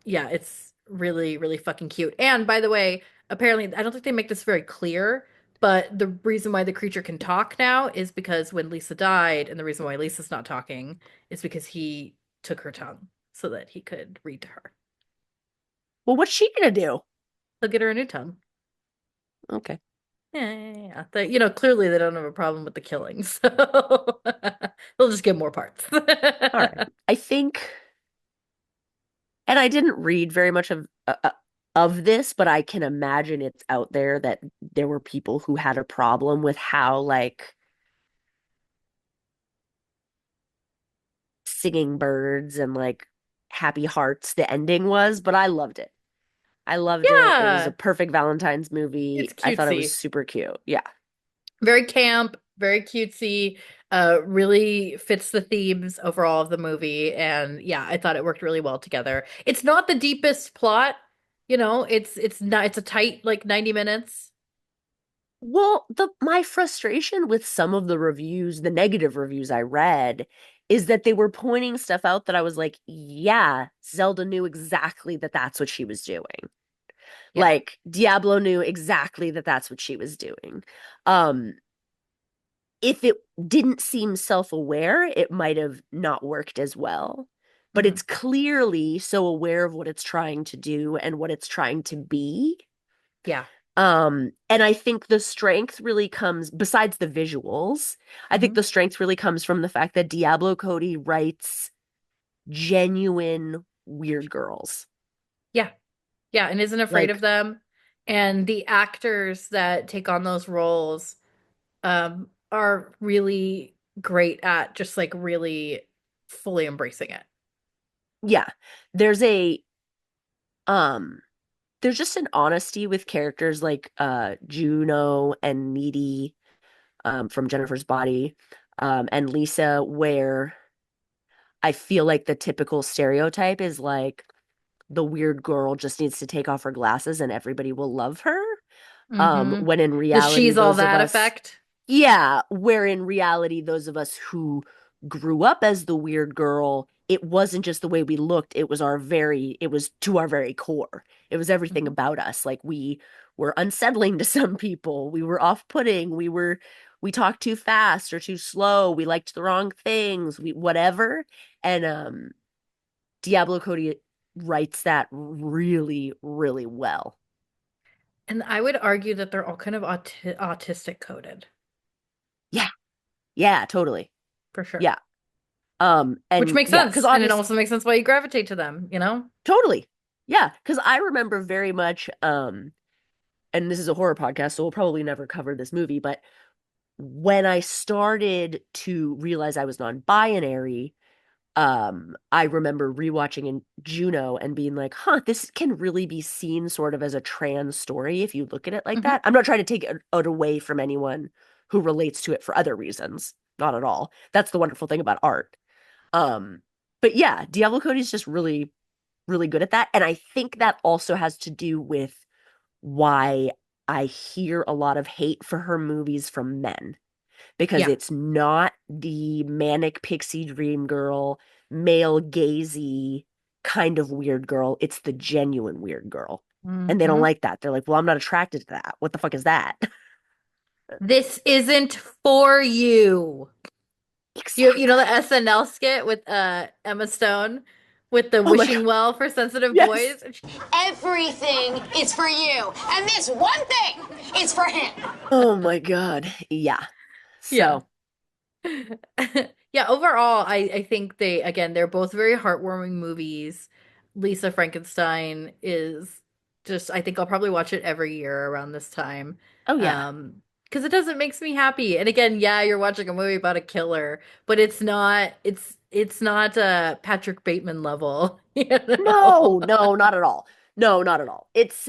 Yeah, it's really, really fucking cute. And by the way, apparently, I don't think they make this very clear, but the reason why the creature can talk now is because when Lisa died, and the reason why Lisa's not talking is because he took her tongue so that he could read to her. Well, what's she gonna do? He'll get her a new tongue. okay. Yeah. Clearly they don't have a problem with the killing, so they'll just get more parts. All right. I think, and I didn't read very much of this, but I can imagine it's out there that there were people who had a problem with how like singing birds and like happy hearts the ending was, but I loved it. I loved it. It was a Yeah, perfect Valentine's it's movie. I thought it was cutesy. super cute. Yeah. Very camp, very cutesy, really fits the themes overall of the movie. And yeah, I thought it worked really well together. It's not the deepest plot, it's not it's a tight like 90 minutes. Well, the my frustration with some of the reviews, the negative reviews I read, is that they were pointing stuff out that I was like, yeah, Zelda knew exactly that that's what she was doing. Yeah. Like Diablo knew exactly that that's what she was doing. Um, if it didn't seem self-aware, it might have not worked as well. But Hmm. it's clearly so aware of what it's trying to do and what it's trying to be. Yeah. And I think the strength really comes, besides the visuals, I think Hmm. the strength really comes from the fact that Diablo Cody writes genuine weird girls. Yeah. Yeah, and isn't afraid of Like, them. And the actors that take on those roles are really great at just like really fully embracing it. yeah, there's a um there's just an honesty with characters like Juno and Needy from Jennifer's Body and Lisa where I feel like the typical stereotype is like the weird girl just needs to take off her glasses and everybody will love her. Hmm. When in The reality, she's all those of that us, effect. yeah, where in reality, those of us who grew up as the weird girl, it wasn't just the way we looked, it was to our very core. It was everything Mhm. about us. Like we were unsettling to some people. We were off-putting. We talked too fast or too slow. We liked the wrong things. We whatever. And Diablo Cody writes that really, really well. And I would argue that they're all kind of autistic coded, Yeah, yeah, totally. for sure. Yeah. Which And makes yeah, because sense. And it obviously also makes sense why you gravitate to them, you know? totally. Yeah, because I remember very much, and this is a horror podcast, so we'll probably never cover this movie, but when I started to realize I was non-binary, I remember rewatching in Juno and being like, huh, this can really be seen sort of as a trans story if you look at it like Hmm. that. I'm not trying to take it away from anyone who relates to it for other reasons. Not at all. That's the wonderful thing about art. Um, but yeah, Diablo Cody's just really, really good at that. And I think that also has to do with why I hear a lot of hate for her movies from men because Yeah. it's not the manic pixie dream girl, male gazy kind of weird girl. It's the genuine weird girl. And they don't Hmm. like that. They're like, well, I'm not attracted to that. What the fuck is that? This isn't for you. You know the Exactly. SNL skit with Emma Stone with the Oh my wishing God. well for sensitive Yes. boys? Everything is for you, and this one thing is for him. Oh my God. Yeah. Yeah. So, Yeah, overall, I think they're both very heartwarming movies. Lisa Frankenstein is just, I think I'll probably watch it every year around this time. oh yeah. Because it doesn't makes me happy. And again, yeah, you're watching a movie about a killer, but it's not Patrick Bateman level, you No, know. no, not at all. No, not at all. It's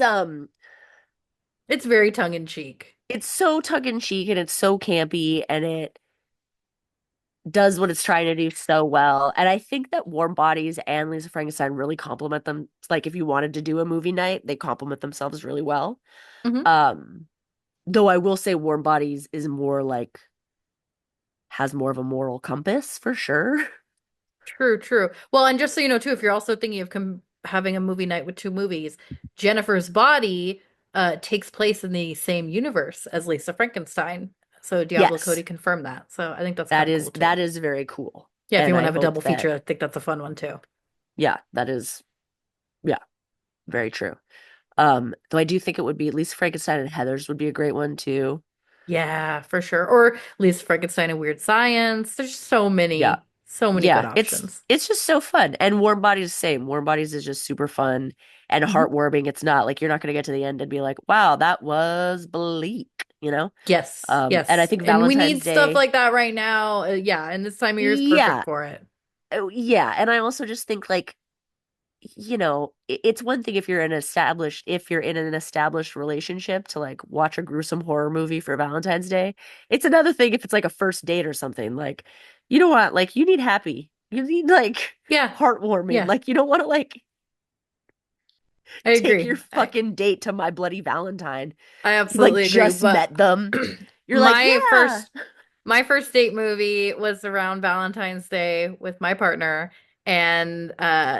very tongue in cheek. It's so tongue in cheek and it's so campy and it does what it's trying to do so well. And I think that Warm Bodies and Lisa Frankenstein really complement them. It's like if you wanted to do a movie night, they complement themselves really well. Hmm. Um, though I will say Warm Bodies is more like has more of a moral compass for sure. True, true. Well, and just so you know too, if you're also thinking of having a movie night with two movies, Jennifer's Body takes place in the same universe as Lisa Frankenstein. So Diablo Yes, Cody confirmed that. So I think that's kind of cool too. that is very cool. Yeah, if you And want to I have a hope double that feature, I think that's a fun one too. yeah, that is yeah, very true. Though I do think it would be at least Frankenstein and Heathers would be a great one too. Yeah, for sure. Or at least Frankenstein and Weird Science. There's Yeah. so many good Yeah, it's options. it's just so fun. And Warm Bodies the same. Warm Bodies is just super fun and Mhm. heartwarming. It's not like you're not gonna get to the end and be like, wow, that was bleak, you know? Yes, And I yes. think And we Valentine's need stuff Day, like that right now. Yeah, and this time of year is perfect yeah, for it. yeah. And I also just think like, it's one thing if you're in an established relationship to like watch a gruesome horror movie for Valentine's Day. It's another thing if it's like a first date or something. Like, you know what? Like you need happy. You need like Yeah, heartwarming. yeah. Like you don't want to like I take your agree. fucking date to My Bloody Valentine. I You like absolutely agree. just But met them. You're like, my yeah. first my first date movie was around Valentine's Day with my partner, and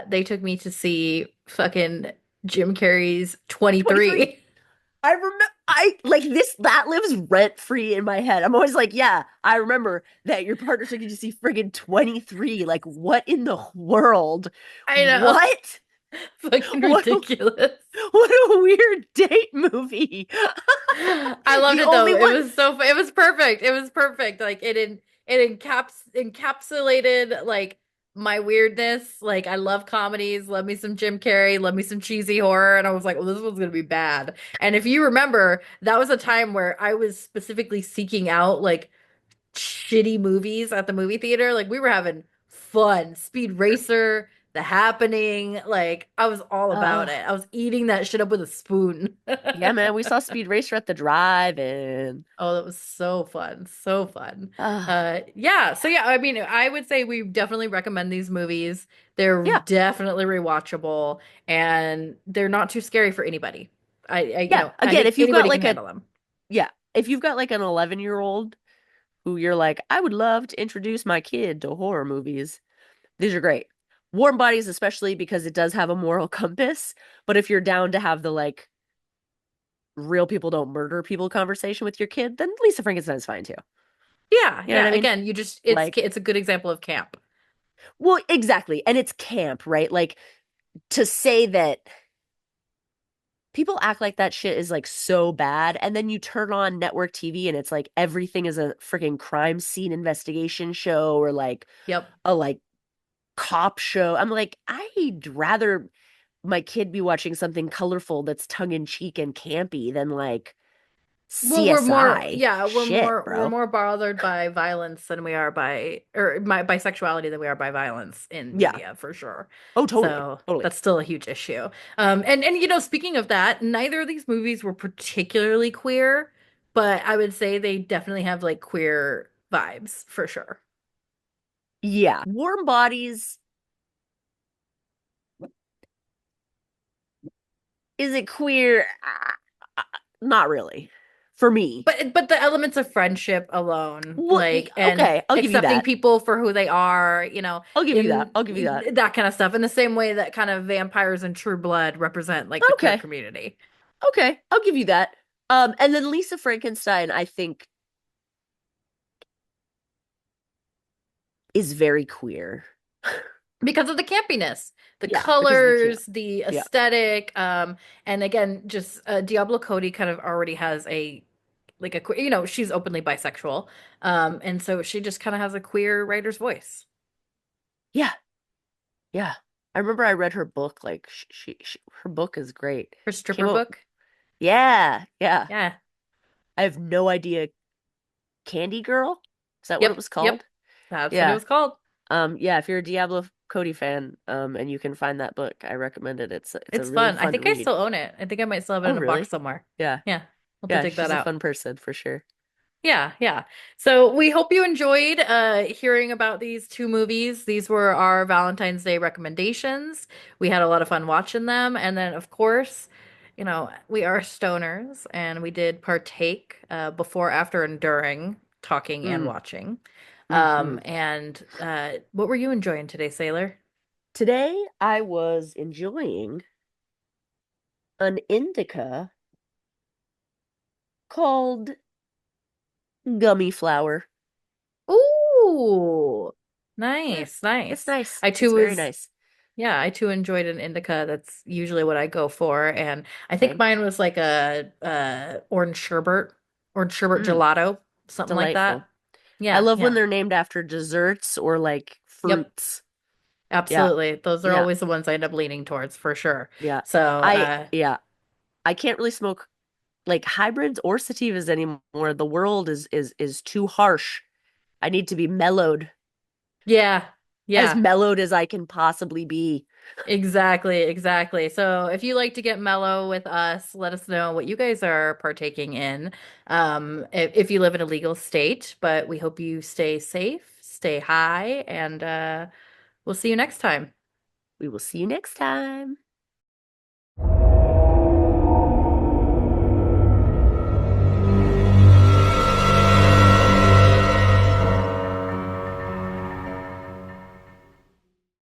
they took me to see fucking Jim Carrey's 23. 23. I remember I like this that lives rent free in my head. I'm always like, yeah, I remember that your partner took you to see friggin' 23. Like, what in the world? I know. What? Fucking What a, ridiculous. what a weird date movie. I loved The it though. only It one. was it was perfect. It was perfect. Like it encapsulated like my weirdness. Like I love comedies, love me some Jim Carrey, love me some cheesy horror, and I was like, well, this one's gonna be bad. And if you remember, that was a time where I was specifically seeking out like shitty movies at the movie theater. Like we were having fun. Speed Racer, The Happening, like I was all about Uh, it. I was eating that shit up with a spoon. yeah, man, we saw Speed Racer at the drive-in. Oh, that was so fun. So fun. Uh, Yeah, so yeah, I mean, I would say we definitely recommend these movies. They're yeah, definitely rewatchable and they're not too scary for anybody. yeah. I Again, think if you've got anybody can like handle them. if you've got like an 11-year-old who you're like, I would love to introduce my kid to horror movies. These are great. Warm Bodies, especially because it does have a moral compass. But if you're down to have the like real people don't murder people conversation with your kid, then Lisa Frankenstein's fine too. Yeah, You know what yeah. I mean? Again, you just Like, it's a good example of camp. well, exactly. And it's camp, right? Like to say that people act like that shit is like so bad, and then you turn on network TV and it's like everything is a freaking crime scene investigation show or like Yep. a like cop show. I'm like, I'd rather my kid be watching something colorful that's tongue in cheek and campy than like Well, we're more, CSI. yeah, Shit, we're bro. more bothered by violence than we are by, or my bisexuality than we are by violence in Yeah. media, for sure. Oh, totally. So Totally. that's still a huge issue. And speaking of that, neither of these movies were particularly queer, but I would say they definitely have like queer vibes for sure. Yeah. Warm Bodies, is it queer? Not really. For me. But the elements of friendship alone, Well, like and okay, I'll give you accepting that. people for who they are, I'll give you that. in I'll give you that. that kind of stuff, in the same way that kind of vampires and True Blood represent like the queer Okay. community. Okay. I'll give you that. And then Lisa Frankenstein, I think, is very queer. Because of the campiness, the Yeah, because of the camp. colors, the Yeah. aesthetic, and again, just Diablo Cody kind of already has a like a she's openly bisexual, and so she just kind of has a queer writer's voice. Yeah. Yeah. I remember I read her book. Like her book is great. Her Came stripper out. book, Yeah. Yeah. yeah, I have no idea. Candy Girl? Is that what it yep, was yep, called? that's what it Yeah. was called. Yeah, if you're a Diablo Cody fan, and you can find that book, I recommend it. It's a It's really fun. I fun think I read. still own it. I think I might still have it Oh, in a box really? somewhere. Yeah. Yeah, I'll have to Yeah, dig that she's a out. fun person for sure. Yeah, yeah. So we hope you enjoyed hearing about these two movies. These were our Valentine's Day recommendations. We had a lot of fun watching them. And then, of course, we are stoners and we did partake before, after, and during talking and Mm, watching. hmm And what were you enjoying today, Sailor? Today I was enjoying an indica called Gummy Flower. Ooh, Yeah, nice, it's nice. nice. I It's too very was nice. Yeah, I too enjoyed an indica. That's usually what I go for. And I think Same. mine was like a orange sherbet Mm, gelato, something like delightful. that. I Yeah, love when yeah. they're named after desserts or like Yep, fruits. Yeah, absolutely. Those are yeah, always the ones I end up leaning towards for sure. yeah. So, Yeah, I can't really smoke like hybrids or sativas anymore. The world is too harsh. I need to be yeah, as yeah. mellowed as I can possibly be. Exactly, exactly. So if you like to get mellow with us, let us know what you guys are partaking in. If you live in a legal state, but we hope you stay safe, stay high, and we'll see you next time. We will see you next time.